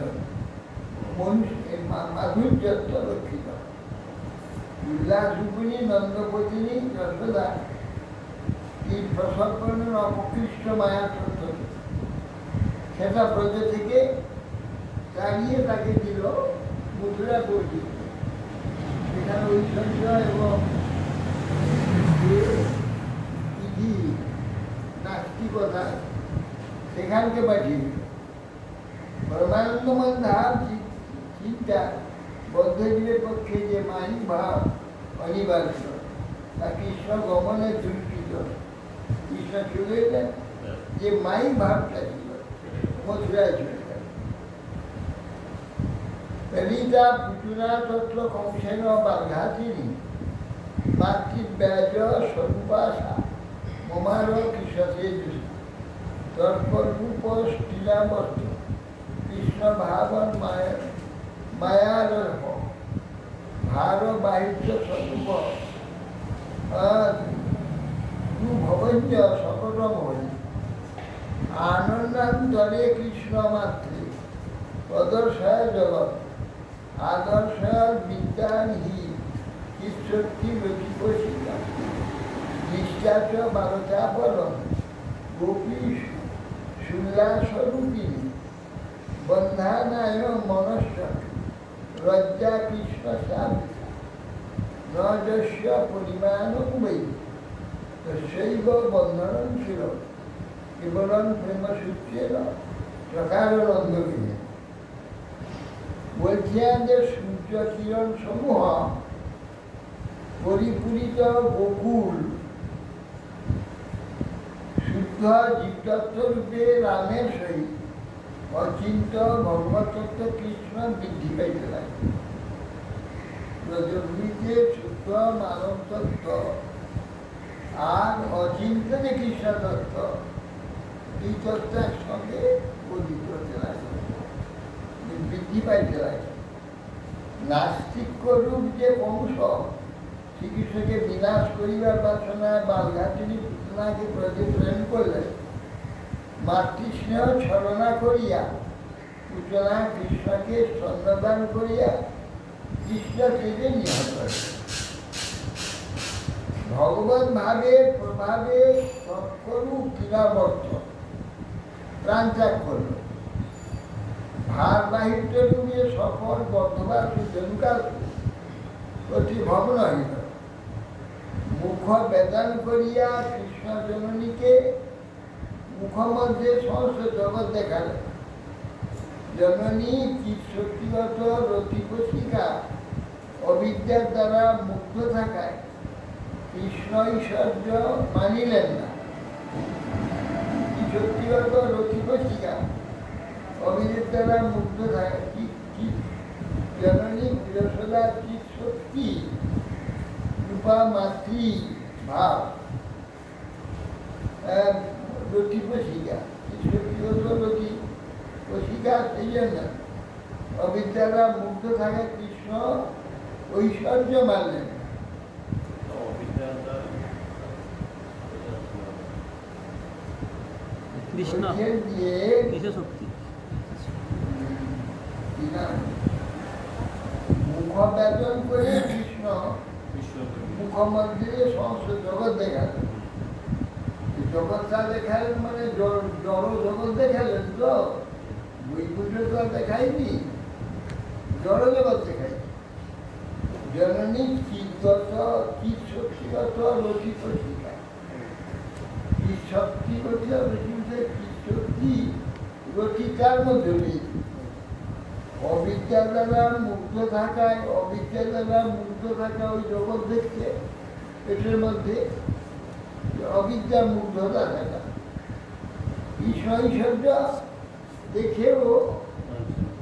মাধুর্যত্ব রক্ষিত। উল্লাসরূপিণী নন্দপতিনী যশোদা এই প্রসর্পণের অপকৃষ্ট মায়া তত্ত্ব সেটা ব্রজ থেকে তাড়িয়ে তাকে দিল মথুরা পর্যন্ত। সেখানে ঐশ্বর্য এবং বিধি নাস্তিকতা সেখানকে পাঠিয়ে দিল। পরমানন্দময় ধার চিন্তা বদ্ধজীবের পক্ষে যে মায়িক ভাব অনিবার্য, তা কৃষ্ণ গমনে দুর্কৃত। কৃষ্ণ চলে এলেন, যে মায়িক ভাবটা ছিল মথুরায় চলে গেল। ললিতা পুতুরা তত্র কংসেন বাঘাতিনী মাতৃব্যাজ স্বরূপাশা মমার কৃষতে তর্করূপ স্থিরাবস্ত কৃষ্ণ ভাবন মায়ার ভার বাহিত্য স্বরূপ ভবঞ্জ সকটম হই আনন্দান্তরে কৃষ্ণ মাত্রে প্রদর্শয় জগৎ আদর্শয় বিদ্যান হি ঈশ্বরটি রচিকশিকা নিশ্চাচ বালচাপলম গোপী শুল্লাস্বরূপিণী বন্ধানায় মনস্য লজ্জা কৃষ্ণ সাবিকা নজস্য পরিমাণং বৈ তস্যৈব বন্ধনং ছিল কেবলং প্রেমসূত্রের প্রকারনন্দবিনে। বলছেন যে সূর্য কিরণ সমূহ পরিপূরিত গোকুল শুদ্ধ জীবতত্ত্ব রূপে রামের সহিত অচিন্ত ভগবতত্ত্ব কৃষ্ণ বৃদ্ধি পাইতে লাগে। ব্রজভূমিতে শুদ্ধ মানব তত্ত্ব আর অচিন্ত যে কৃষ্ণ তত্ত্ব, এই তত্ত্বের সঙ্গে অধিক হতে লাগে, বৃদ্ধি পাইতে লাগে। নাস্তিক রূপ যে বংশ শ্রীকৃষ্ণকে বিনাশ করিবার বাসনায় বালঘাটিনী পুতনাকে ব্রজে প্রেরণ করলেন, মাতৃস্নেহ ছলনা করিয়া পুতনা কৃষ্ণকে স্তন্যদান করিয়া কৃষ্ণ থেকে নিহত করে। ভগবত ভাবের প্রভাবে তৎকরু ক্রীড়াবর্ত প্রাণ ত্যাগ করল। ভার বাহিত্য রূপে সফল বর্ধবাস জনুকাস প্রতি ভগ্ন হইল। মুখ বেদন করিয়া কৃষ্ণ জননীকে মুখমধ্যে সমস্ত জগৎ দেখালেন। জননী চিৎশক্তিগত রতিকশিকা অবিদ্যার দ্বারা মুগ্ধ থাকায় কৃষ্ণ ঐশ্বর্য মানিলেন না। চিৎশক্তিগত রতিকশিকা অবিদ্যার দ্বারা মুগ্ধ থাকায় জননী যশোদা চিৎশক্তি রূপা মাতৃ ভাব রতিকশিকা চিৎশক্তিগত রতিকশিকা সেই জন্য অবিদ্যারা মুগ্ধ থাকে কৃষ্ণ ঐশ্বর্য মানলেন। কৃষ্ণ দিয়ে শক্তি মুখ বেদন করে কৃষ্ণ মুখমন্দিরে সমস্ত জগৎ দেখালেন। জগৎটা দেখালেন মানে জড় জগৎ দেখালেন, তো বৈকুণ্ঠ তো দেখায়নি, জড় জগৎ দেখায়নি। জননী চিৎগত চিৎশক্তিগত রচিকশিকা কি শক্তি গতি অবিদ্যা কি শক্তি গতি তার মধ্যে নেই। অবিদ্যা দ্বারা মুগ্ধ থাকায় ওই জগৎ দেখছে, এটার মধ্যে অবিদ্যা মুগ্ধতা থাকা, ঈশ্বর দেখেও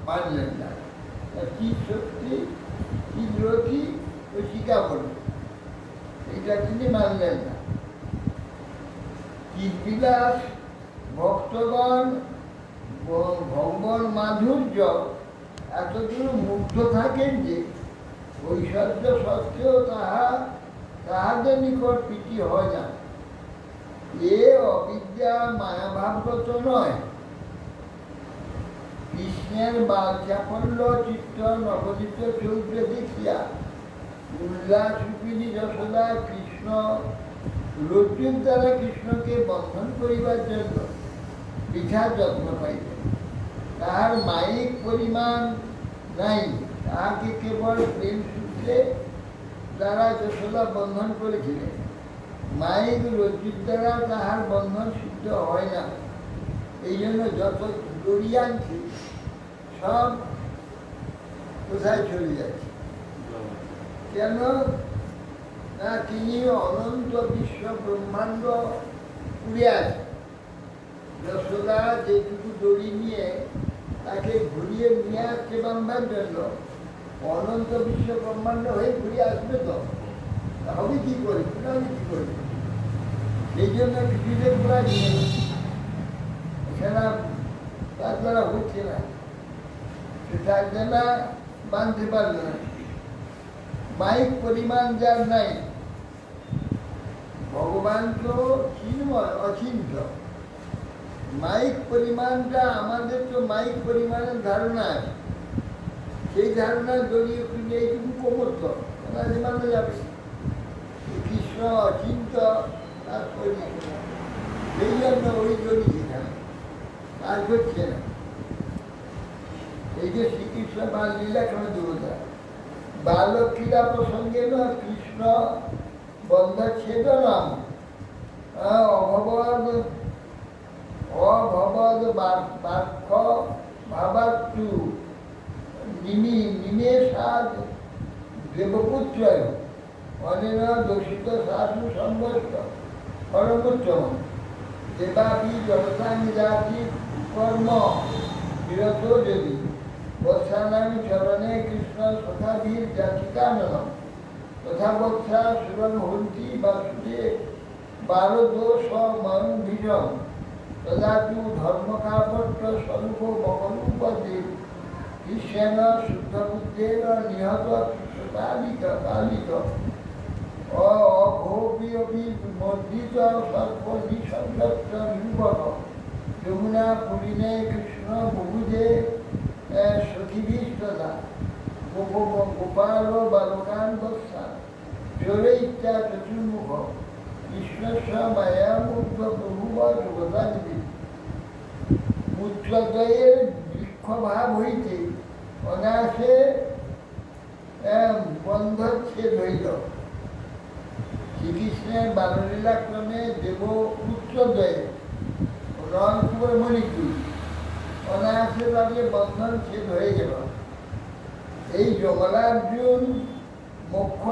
মানলেন না। কি শক্তি কি রথি ও শিকা বলল, এটা তিনি মানলেন না। চিৎবিলাস ভক্তগণ ভগবান মাধুর্য এতদূর মুগ্ধ থাকেন যে ঐশ্বর্য সত্ত্বেও তাহাদের নিকট প্রীতি হয় না। এ অবিদ্যা মায়াভাবগত নয়। কৃষ্ণের বালচাপল্য চিত্ত নবনীত চৌদ্র দেখিয়া উল্লাস রূপিণী যশোদা কৃষ্ণ রজ্জুর দ্বারা কৃষ্ণকে বন্ধন করিবার জন্য বৃথা যত্ন পাইতেন। তাহার মায়িক পরিমাণ নাই, তাহাকে কেবল প্রেম সূত্রে দ্বারা যশোদা বন্ধন করেছিলেন। মায়িক রজ্জুর দ্বারা তাহার বন্ধন সিদ্ধ হয় না। এই জন্য যত দড়িয়ে আনছি সব কোথায় চলে যাচ্ছে? কেন না তিনি অনন্ত বিশ্ব ব্রহ্মাণ্ড উড়ে আছে। যশোদা যেটুকু দড়ি নিয়ে তাকে ঘুরিয়ে নিয়ে আসছে বাঁধবার জন্য, অনন্ত বিশ্ব ব্রহ্মাণ্ড হয়ে ঘুরিয়ে আসবে তো হবে কি করে, কি করে? এই জন্য কিছুদের পুরা নিয়ে সেটা তার দ্বারা হচ্ছে না, সেটা না বাঁধতে পারবে না। মাইক পরিমাণ যার নাই, ভগবান তো চিন্ময় অচিন্ত। মাইক পরিমাণটা আমাদের তো মাইক পরিমাণের ধারণা আছে, সেই ধারণা জড়িয়ে খুঁজে এইটুকু কোমর্ত মানা যাবে। কৃষ্ণ অচিন্ত তার শরীর, সেই জন্য ওই জড়ি সেখানে কাজ হচ্ছে না। এই যে শ্রীকৃষ্ণ বাল লীলা কেন দেবতা বালক ক্রীড়া প্রসঙ্গে না কৃষ্ণ বন্ধচ্ছেদনম অভবদ বাক্য ভাবাত্তু নিমেষাদ দেবপুত্রয় অনেন দোষিত সাধু সংবস্ত পরমোত্তম দেবাবি জগতানি জাতি কর্ম বিরত যদি বৎসানামি চরণে কৃষ্ণ সখাবীর যাচিকানম তথা বৎসা সুরন হন্তি বাসুদেব বারো দোষ মন বিজম তদাতু ধর্মকাপট্ট স্বরূপ মকরূপদে কৃষ্ণেন শুদ্ধবুদ্ধেন নিহত কালিক অঘোপিমর্দিত সর্প নিঃসংযত নিরূপক যমুনা পুরিণে কৃষ্ণ বহুজে সখীভীষ্টদা গোপাল বালকান বৎসা চোরে ইত্যা চতুর্মুখ কৃষ্ণস্ব মায়ামুগ্ধ প্রভু বা জগদাদিবী পুত্রদ্বয়ের বৃক্ষভাব হইতে অনায়াসে বন্ধচ্ছেদ হইল। শ্রীকৃষ্ণের বাললীলাক্রমে দেব পুত্রদ্বয়ে রণকুমার মণিপুর অনায়াসে তাদের বন্ধন ছেদ হয়ে গেল। এই যমলার্জুন মোক্ষ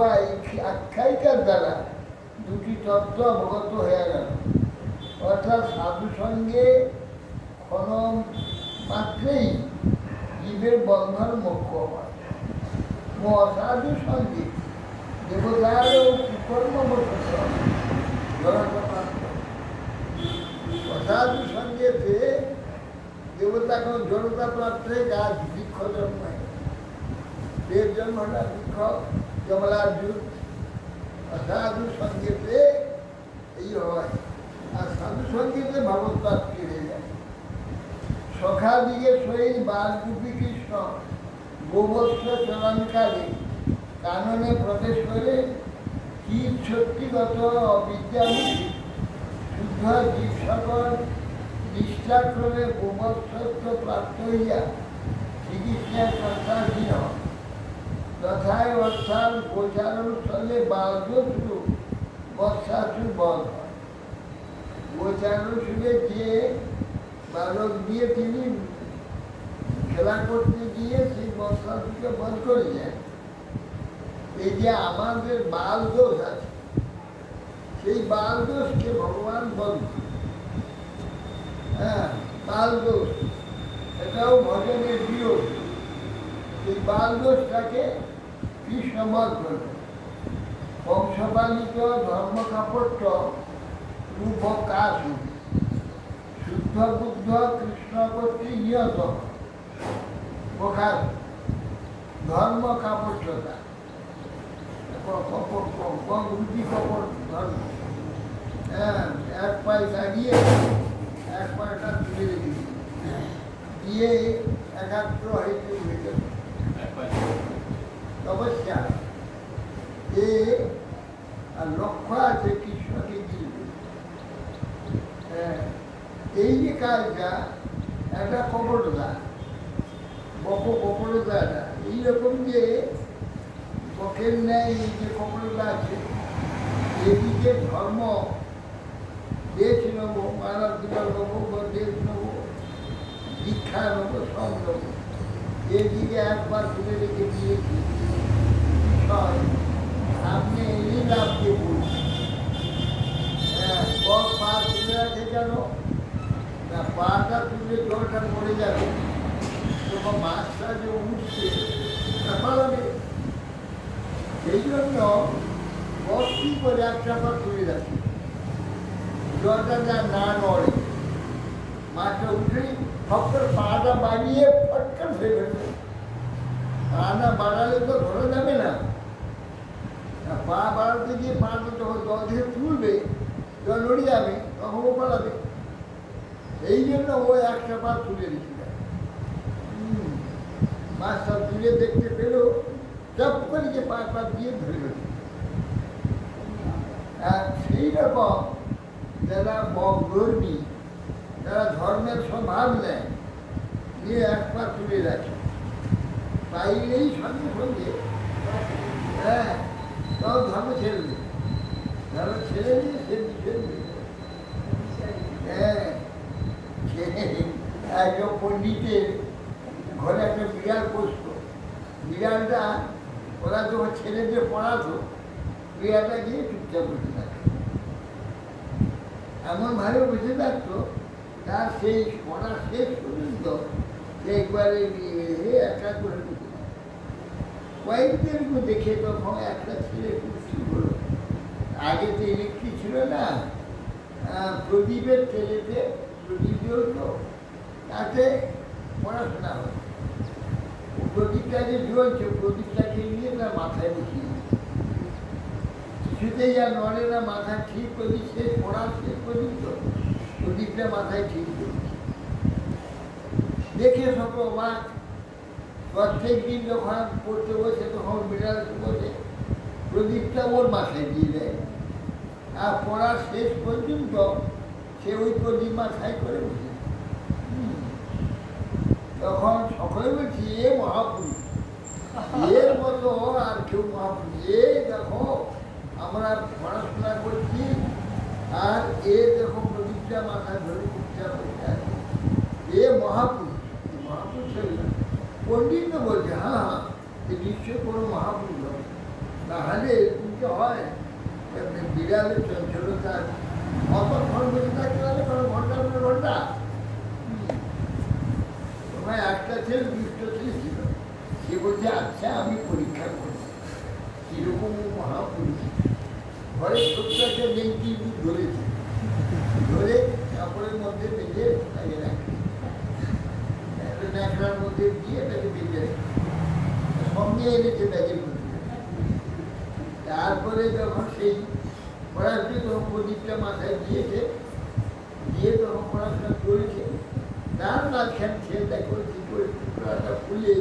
আখ্যায়িকার দ্বারা দুটি তত্ত্ব অবগত হয়ে গেল। অর্থাৎ সাধু সঙ্গে ক্ষণ মাত্রেই জীবের বন্ধন মোক্ষ হয়। অসাধু সঙ্গে দেবতারও কুকর্মবশত অসাধু সঙ্গে দেবতা কোন জড়তা প্রাপ্তে গাছ বৃক্ষ জন্মায়। দেব জন্মটা বৃক্ষ যমলার্জুন অসাধু সঙ্গেতে এই হয়, আর সাধু সঙ্গেতে ভগবত প্রাপ্তি হয়ে যায়। সখা দিকে সহিত বালরূপী কৃষ্ণ গোবৎস চরণকালে কাননে প্রবেশ করে চিৎ শক্তিগত অবিদ্যামুখী শুদ্ধ জীব সকল নিষ্ঠাক্রমে গোবৎসত্ব প্রাপ্ত হইয়া শ্রীকৃষ্ণের প্রত্যাধীন হন। তথায় অর্থাৎ গোচারণ স্থলে বালদস্যু বৎসাসুর বধ হয়। গোচারণ শুনে যে বালক দিয়ে তিনি খেলা করতে গিয়ে সেই বস্ত্রটিকে বন্ধ করে যায়। এই যে আমাদের বাল দোষ আছে, সেই বাল দোষকে ভগবান বন্ধ। হ্যাঁ, বাল দোষ এটাও ভজনের বিয়োগ। এই বাল দোষটাকে কৃষ্ণ বধ করবে। বংশপালিত ধর্মকাপট্য রূপকাশ শুদ্ধ বুদ্ধ কৃষ্ণ কর্তৃক নিয়ত প্রকাশ ধর্ম কাপট্যতা রুটি কপট ধর্ম। হ্যাঁ, এক পায়ে দাঁড়িয়ে এক পায়টা তুলে রেখে দিয়ে একাগ্র হইতে হইতে তপস্যা এ আর লক্ষ্য আছে কৃষ্ণকে গিলবে। হ্যাঁ, এই যে কাজটা একটা কপটতা, কপটতা এটা এইরকম যে বকের ন্যায় এই যে কপটতা আছে, এদিকে ধর্ম দেশ নেবো, মানব জীবন নেবো, দেশ নেবো, দীক্ষা নেবো, সব নেবো, এদিকে একবার তুলে রেখে দিয়েছি সামনে এলি লাভ দিয়ে বলছি। হ্যাঁ, পা তুলে রাখে কেন না, পাটা তুলে জলটা পড়ে যাবে, তখন মাছটা যে উঠছে পালাবে। সেই জন্য বস্তি করে একটা পা তুলে রাখি, জলটা যা না নড়ে, মাছটা উঠেই সবটার পাটা বাড়িয়ে ফটকা ধরে ফেলবে। পা না বাড়ালে তো ধরা যাবে না। পা বাড়াতে গিয়ে পাটা যখন জল থেকে তুলবে, জল নড়ে যাবে, তখন ও পালাবে। এই জন্য ও একটা পা তুলে দিচ্ছিল। মাছটা তুলে দেখতে পেল, চপ করে যে পা দিয়ে ধরে গেল। আর সেই রকম যারা বকধর্মী, যারা ধর্মের স্বভাব নেয়, নিয়ে এক পা তুলে রাখে, পাইলেই সঙ্গে সঙ্গে হ্যাঁ তাও ধর্ম ছেড়ে দেবে। ধর্ম ছেড়ে দিয়ে সে ছেড়ে দেবে। হ্যাঁ, একজন পণ্ডিতের ঘরে একটা বিড়াল বসতো। বিড়ালটা ওরা যখন ছেলেদের পড়াতো, বিড়ালটা গিয়ে চুপচাপ বসে থাকতো, এমনভাবে বসে থাকতো তার সেই পড়া শেষ পর্যন্ত সে একবারে একটা করে বসে থাকতো। কয়েকদিন দেখে তখন একটা ছেলে খুশি হলো। আগে তো ইলেকট্রিক ছিল না, প্রদীপের তেলেতে প্রদীপ জ্বলতো, তাতে পড়াশোনা হতো। প্রদীপটা যে জ্বলছে, প্রদীপটাকে নিয়ে তার মাথায় বসিয়ে কিছুতেই আর নড়ে না, মাথা ঠিক প্রদীপ শেষ, পড়া শেষ পর্যন্ত প্রদীপটা মাথায় ঠিক করছে। দেখে সব অবাক। প্রত্যেক দিন যখন পড়তে বসে তখন বিড়াল বসে প্রদীপটা ওর মাথায় দিয়ে দেয়, আর পড়ার শেষ পর্যন্ত সে ওই প্রদীপ মাথায় করে বসে। তখন সকলে বলছি এ মহাপুরুষ, এর মতো আর কেউ মহাপুরুষ। এ দেখো আমরা পড়াশোনা করছি, আর এ দেখো প্রদীপটা মাথায় ধরে চুপচাপ বসে আছে, এ মহাপুরুষ। মহাপুরুষ পণ্ডিত বলছে হ্যাঁ হ্যাঁ, এই নিশ্চয় কোনো মহাপুরুষ হবে, তাহলে এরকমটা হয়। বিড়ালের চঞ্চলতা অতক্ষণ বসে থাকতে পারে, কোনো ঘন্টা পরে ঘন্টা। তোমায় একটা ছেলে দুষ্ট ছেলে ছিল, সে বলছে আচ্ছা আমি পরীক্ষা করব কিরকম মহাপুরুষ। ঘরে ছোট্ট একটা নেংটি ধরেছে, ধরে কাপড়ের মধ্যে বেঁধে তাকে রাখে, ন্যাকড়ার মধ্যে দিয়ে তাকে বেঁধে রাখে, সঙ্গে এনেছে ব্যাগের মধ্যে। তারপরে যখন সেই পড়াশোনা তখন প্রদীপটা মাথায় দিয়েছে, দিয়ে তখন পড়াশোনা করেছে, তার মাঝখানে ছেলেটা করেছে করে টুকরাটা ফুলে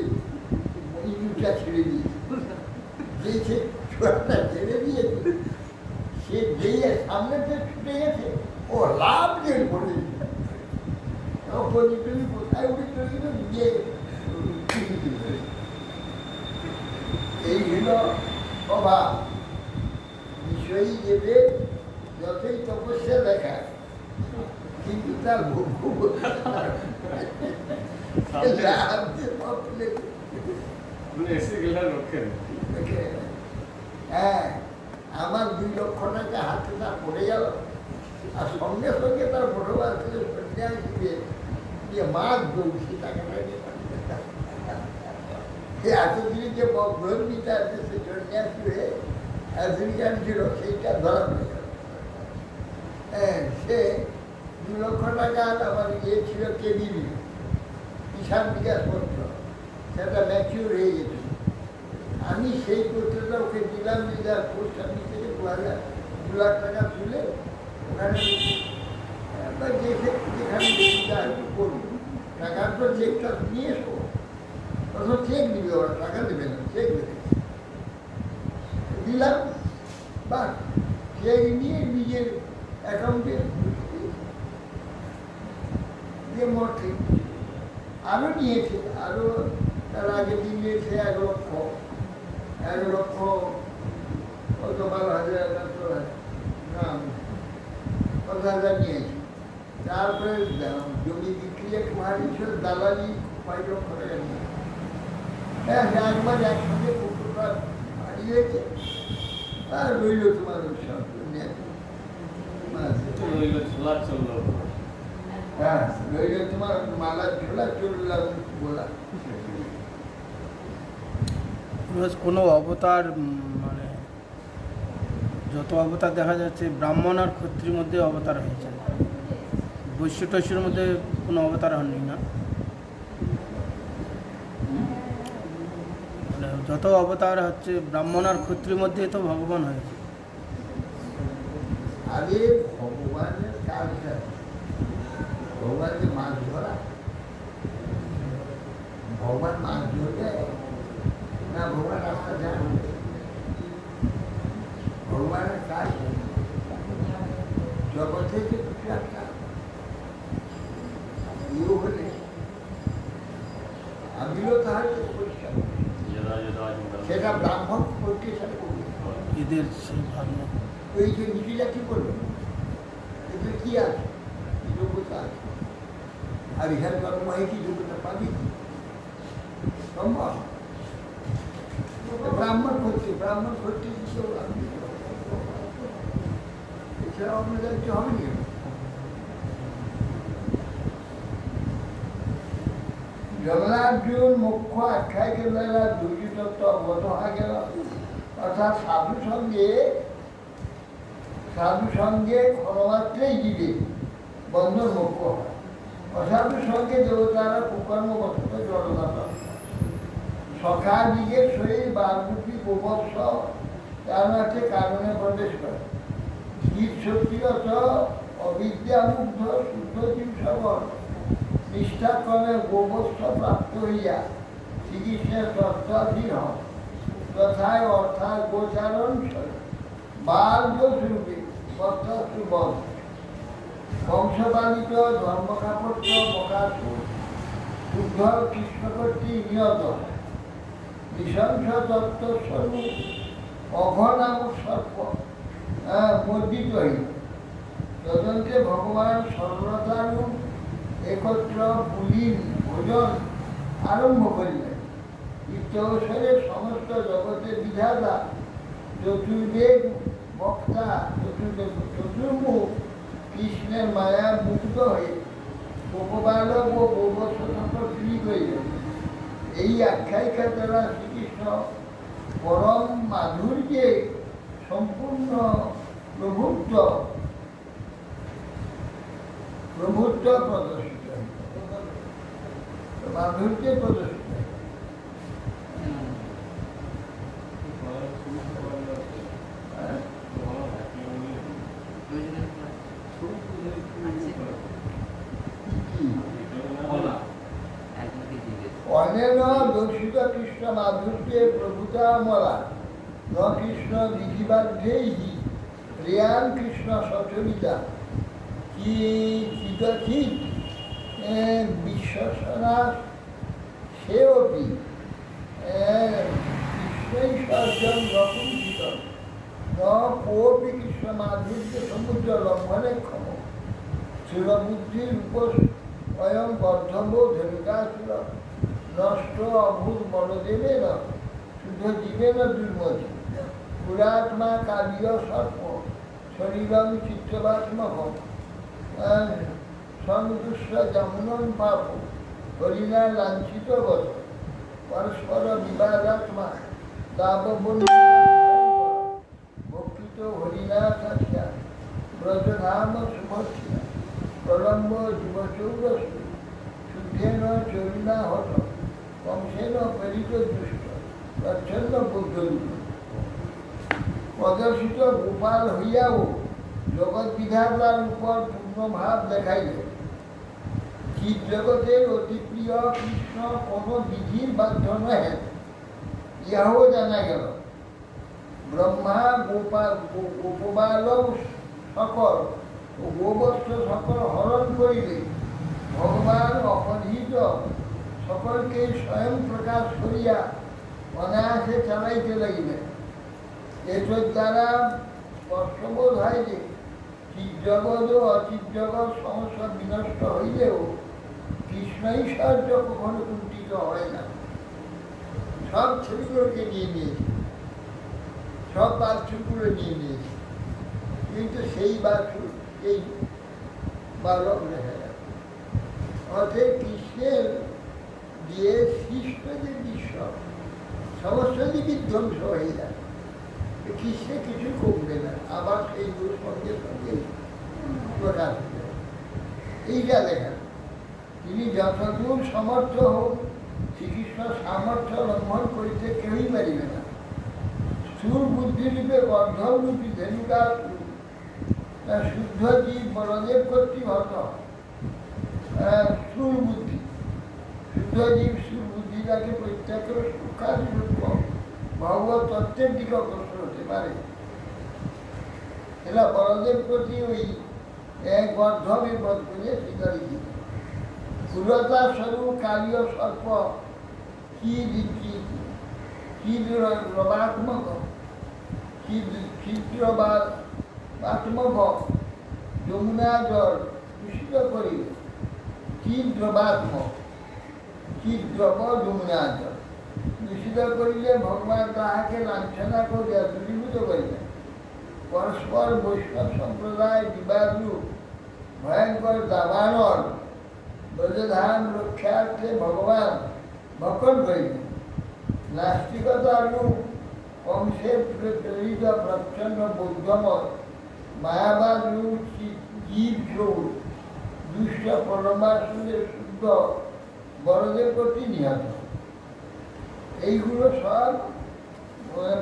ইঁদুরটা ছেড়ে দিয়েছে, ছোটটা ছেড়ে দিয়েছে, সে দিয়ে সামনেতে ছুটে গেছে, ও লাভ দিয়ে পড়ে প্রদীপ কোথায় উঠে চলে গেল, দিয়ে এই হলো অভাব। বিষয়ী দেবে যতই তপস্যা দেখায়, তার ভোগ হ্যাঁ, আমার 2 লক্ষ টাকা হাতে তার পড়ে গেল, আর সঙ্গে সঙ্গে তার বড় বাচ্চা সন্ন্যাসী দিয়ে মাছ দৌড়ছি টাকাটা নিয়ে এতদিন যে বগ্ধর্মিতা আছে সে সন্ন্যাসী হয়ে এতদিন ছিল সেইটা ধরা পড়ে গেল। হ্যাঁ, সে 2 লক্ষ টাকা আমার ইয়ে ছিল কেবিবি কিষাণ বিকাশ পত্র, সেটা ম্যাচিউর হয়ে গেছে। আমি সেই পত্রটা ওকে দিলাম, যে পোস্ট অফিস থেকে 2 লাখ টাকা তুলে ওখানে যেখানে করবো টাকার তো চেকটা নিয়ে এসো, তখন চেক দিবে, ওরা টাকা দেবে না, চেক দেবে। দিলাম, বা চেক নিয়ে নিজের অ্যাকাউন্টে দিয়ে মঠে আরও নিয়েছে, আরও তার আগের দিন নিয়েছে 1 লক্ষ কত 12,000 না 15,000 নিয়েছে। তারপরে জমি বিক্রি একটু ভারী ছিল, দালালি 5 লক্ষ টাকা নিয়ে। হ্যাঁ, একবার একসঙ্গে পুকুরটা ভারী হয়েছে, আর রইল তোমার সব হ্যাঁ, রইল তোমার মালা ঝোলা চললাম বলা। কোনো অবতার মানে যত অবতার দেখা যাচ্ছে ব্রাহ্মণ আর ক্ষত্রির মধ্যে অবতার হয়েছে, বৈশ্য টৈশ্যের মধ্যে কোনো অবতার হননি না? মানে যত অবতার হচ্ছে ব্রাহ্মণ আর ক্ষত্রির মধ্যে তো ভগবান হয়েছে। আরে ভগবানের কাজটা, ভগবানকে মাছ ধরা, ভগবান মাছ ধরতে না, ভগবান রাস্তা যান, ভগবানের কাজ জগতে যে কিছু একটা ইয়ে হলে আমিও তাহার পরিষ্কার, সেটা ব্রাহ্মণ পরিষ্কার করবে। এদের সেই ভাগ্য, ওই যে নিখিলা কি করবে, এদের কি আছে, কি যোগ্যতা আছে? আর এখানে জন্ম হয় কি যোগ্যতা পাবি সম্ভব? ব্রাহ্মণ করছে এছাড়া অন্য দায়িত্ব হবে না। জগন্নাথজন মুখ্য আখ্যায়িকের দ্বারা 2টি তত্ত্ব অবগত হয়ে গেল, অর্থাৎ সাধু সঙ্গে ক্ষণমাত্রেই জীবে বন্ধন মুখ্য হয়, অসাধু সঙ্গে দেবতারা কুকর্মবশত জড়দাত। সখা দিগের শরীর বারমুখী গোবৎস তার মাঠে কারণে প্রবেশ করে। গীত শক্তিগত অবিদ্যামুগ্ধ শুদ্ধ জীবসবর নিষ্ঠাক্রমে গোবৎস প্রাপ্ত হইয়া চিকিৎসার তত্ত্বাধীন হয়, তথায় অর্থাৎ গোচারণ বাল্যস্বরূপে তত্ত্ববল বংশপালিত ধর্মকাপট্য প্রকাশুর শুদ্ধ কৃষ্ণকর্তৃক নিয়ত নৃশংস তত্ত্বস্বরূপ অঘনামক সর্প মর্দিত হইল। তদন্তে ভগবান সরলতারূপ একত্র পুলীন ভোজন আরম্ভ করিলেন। ইত্যবসরে সমস্ত জগতের বিধাতা চতুর্বেদ বক্তা চতুর্মুখ কৃষ্ণের মায়া মুক্ত হয়ে গোপবালক ও গোবৎসতন্ত্র ফিরি করিলেন। এই আখ্যায়িকা দ্বারা শ্রীকৃষ্ণ পরম মাধুর্যে সম্পূর্ণ প্রভুত্ব প্রদর্শিত, মাধুর্যে প্রদর্শিত। অনেন দর্শিত কৃষ্ণ মাধুর্যে প্রভুতা মলা ন কৃষ্ণ বিধিবাধ্যেই প্রিয়ান কৃষ্ণ সচরিতা কি চিতচিত বিশ্বসনা সেবপি কৃষ্ণৈশ্বর্যম রকুঞ্চিত ন কোপি কৃষ্ণ মাধুর্য সমুদ্র লঙ্ঘনে ক্ষম। স্থূলবুদ্ধির উপর অয়ং গর্ধব ধনুকাসুর নষ্ট অভূত বলদেবেন শুদ্ধ জীবেন দুর্মতি পুরাত্মা কালীয় সর্প শরীরং চিত্তবাত্মক সংদুষ্ট যমুনন পাপ হরিণা লাঞ্ছিত বস পরস্পর বিবাদাত্মা দাববন্ধু ভক্ষিত হরিণা সাক্ষা ব্রজধাম শুভর্ষিয়া প্রলম্ব যুবচৌরস্য শুদ্ধেন চরিণা হত কংসেন প্রেরিত দুষ্ট প্রচ্ছন্ন বুদ্ধরূপ প্রদর্শিত গোপাল হইয়াও জগৎ বিধাতার উপর পূর্ণভাব দেখাইল। জীব জগতের অতি প্রিয় কৃষ্ণ কোনো বিধির বাধ্য নহে, ইহাও জানা গেল। ব্রহ্মা গোপাল সকল ও গোবস্ত্র সকল হরণ করিলে ভগবান অপরিহিত সকলকে স্বয়ং প্রকাশ করিয়া অনায়াসে চালাইতে লাগিলেন। এসব দ্বারা স্পষ্টবোধ হয় যে চিৎ জগৎ ও অচিৎ জগৎ সমস্যা বিনষ্ট হইলেও কৃষ্ণ ঐশ্বর্য কখনো কুণ্ঠিত হয় না। সব ছেলেগুলোকে নিয়ে নিয়েছে, সব বাছুরগুলো নিয়ে নিয়েছে, কিন্তু সেই বাছুর এই বালক দেখা যায়। অতএব কৃষ্ণের দিয়ে সৃষ্ট যে বিশ্ব সমস্ত যে বিধ্বংস হয়ে যায়, কৃষ্ণে কিছু কমবে না, আবার সেই সঙ্গে সঙ্গে প্রকাশ হয়ে যাবে। এইটা দেখা তিনি যতদূর সমর্থ হোক শ্রীকৃষ্ণ সামর্থ্য লঙ্ঘন করিতে কেউই পারিবে না। স্থূল বুদ্ধিরূপে গর্ধরূপী ধেনুকার শুদ্ধ জীব বলদেব কর্তৃক হত। স্থূল বুদ্ধি শুদ্ধ জীব স্থূল বুদ্ধিটাকে পরিত্যাগ করে সূক্ষ্মাদি সূক্ষ্ম ভগবত তত্ত্বের দিকে অগ্রসর হতে পারে। এরা বলদেব প্রতি ওই গর্ধবে বধ করে স্বীকারী দিত। স্থূলতা স্বরূপ কালীয় সর্প রবাত্মক চিত্রবাত্মক যমুনা জল দূষিত করিবে। চিদ্রবাত্মক চিদ্রব যমুনা জল দূষিত করিলে ভগবান তাহাকে লাঞ্ছনা করিয়া দূরীভূত করিবেন। পরস্পর বৈষ্ণব সম্প্রদায় বিবাদরূপ ভয়ঙ্কর দাবানল ব্রজধাম রক্ষার্থে ভগবান ভক্ষণ করিবেন। নাস্তিকতার রূপ কংসের প্রেরিত প্রচ্ছন্ন বৌদ্ধমত মায়াবাদ রূপ জীব সৌর দুষ্ট পরমাসুরের শুদ্ধ বড়দের প্রতি নিহত। এইগুলো সব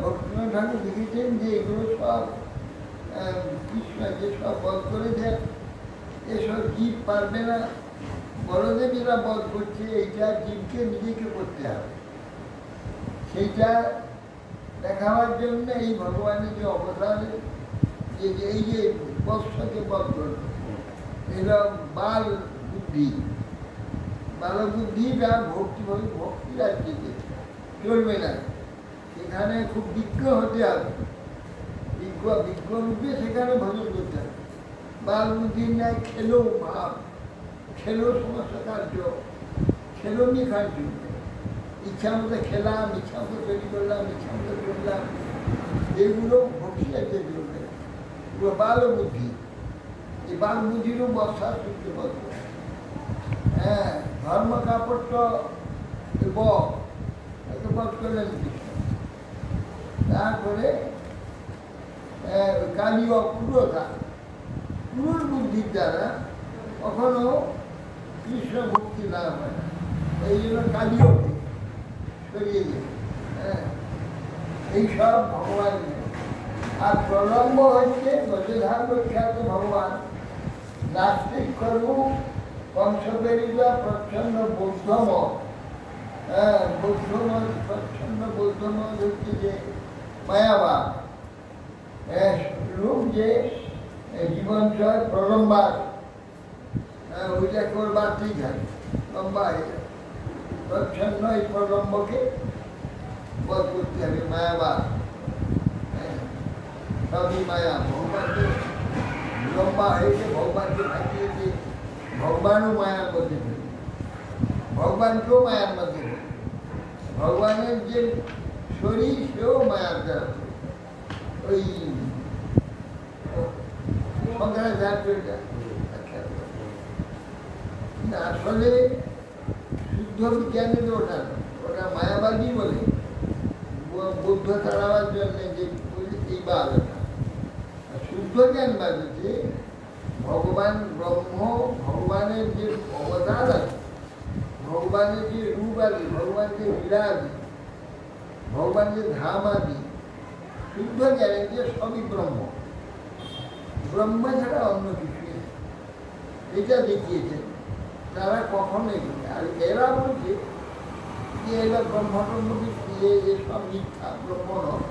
ভক্তিনাথ ঠাকুর দেখেছেন যে এগুলো সব কৃষ্ণ যে সব বধ করে দেন, এসব জীব পারবে না। বড়দের যারা বধ করছে এইটা জীবকে নিজেকে করতে হবে, সেইটা দেখাবার জন্য এই ভগবানের যে অবতারে যে এই যে বৎসকে বধ করবে, এরা বাল বুদ্ধি, বাল বুদ্ধিটা ভক্তি রাজ্যে চলবে না। সেখানে খুব বিজ্ঞ হতে হবে, বিজ্ঞ রূপে সেখানে ভজন করতে হবে। বাল বুদ্ধির ন্যায় খেলো ভাব, খেলো সমস্ত কার্য, খেলো নিয়ে কার্য, ইচ্ছা মতো খেলাম, ইচ্ছা মতো তৈরি করলাম, ইচ্ছা মতো করলাম, এগুলো ভক্তি রাজ্যে চলবে না। পুরো বাল বুদ্ধি, এই বাল বুদ্ধিরও বর্ষা সূর্য বধ। হ্যাঁ, ধর্ম কাপড় বধ করলেন কৃষ্ণ। তারপরে কালীয় ক্রূরতা, ক্রূর বুদ্ধির দ্বারা কখনো কৃষ্ণ ভক্তি লাভ হয় না। এই জন্য কালীয়কে সরিয়ে দেবে। হ্যাঁ, এইসব ভগবান। আর প্রলম্ব হচ্ছে ব্রজধাম রক্ষার্থ ভগবান নাস্তিক করবু কংসপ্রেরিত প্রচ্ছন্ন বৌদ্ধমত। বৌদ্ধমত প্রচ্ছন্ন বৌদ্ধমত হচ্ছে যে মায়াবাদ রূপ, যে জীবন চয় প্রলম্বাদ, ওইটা করবার ঠিক আছে, লম্বা হয়ে যায়। প্রচ্ছন্ন এই প্রলম্বকে বধ করতে হবে, মায়াবাদ। সবই মায়া, ভগবানকে লম্বা হয়েছে, ভগবানকে ভাগিয়েছে। ভগবানও মায়ার মধ্যে ফেলি, ভগবানকেও মায়ার মধ্যে ফেলি, ভগবানের যে শরীর সেও মায়ার দ্বারা তৈরি। ওই শঙ্করাচার্যটা আখ্যাত করে। কিন্তু আসলে শুদ্ধ বিজ্ঞানের ওটা নয়, ওটা মায়াবাদী বলে বুদ্ধ তাড়াবার জন্য যে এই বাধাটা। শুদ্ধ জ্ঞান বাজছে ভগবান ব্রহ্ম, ভগবানের যে অবতার আছে, ভগবানের যে রূপ আদি, ভগবান যে লীলা আদি, ভগবান যে ধাম আদি, শুদ্ধ জ্ঞানের যে সবই ব্রহ্ম, ব্রহ্ম ছাড়া অন্য কিছু নেই। এটা দেখিয়েছেন তারা কখনোই বলে। আর এরা বলছে যে এরা ব্রহ্মটম্ব এসব মিথ্যা, ব্রহ্ম নয়।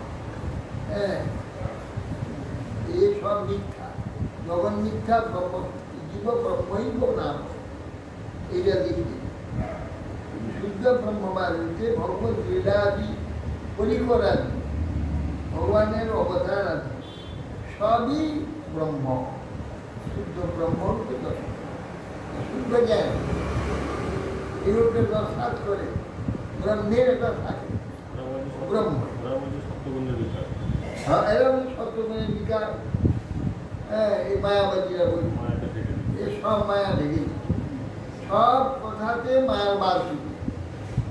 হ্যাঁ, এসব মিথ্যা, জগৎ মিথ্যা, ব্রহ্ম জীব ব্রহ্মৈব নাম, এইটা দেখি। শুদ্ধ ব্রহ্মবাদ হচ্ছে ভগবত লীলাদি, পরিকরাদি, ভগবানের অবতার আছে, সবই ব্রহ্ম। শুদ্ধ ব্রহ্মরূপে দর্শন, শুদ্ধ জ্ঞান এরূপে দর্শাত করে ব্রহ্মের একটা থাকে ব্রহ্ম। হ্যাঁ, এরকম সত্যগুণের বিকার। হ্যাঁ, এই মায়াবাদীরা বলি সব মায়া ঢেকে, সব কথাতে মায়ার বাদ শুধু,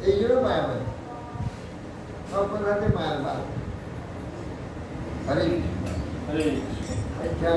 এই জন্য মায়াবাদী, সব কথাতে মায়ার বাদ। হরে হরে আচ্ছা।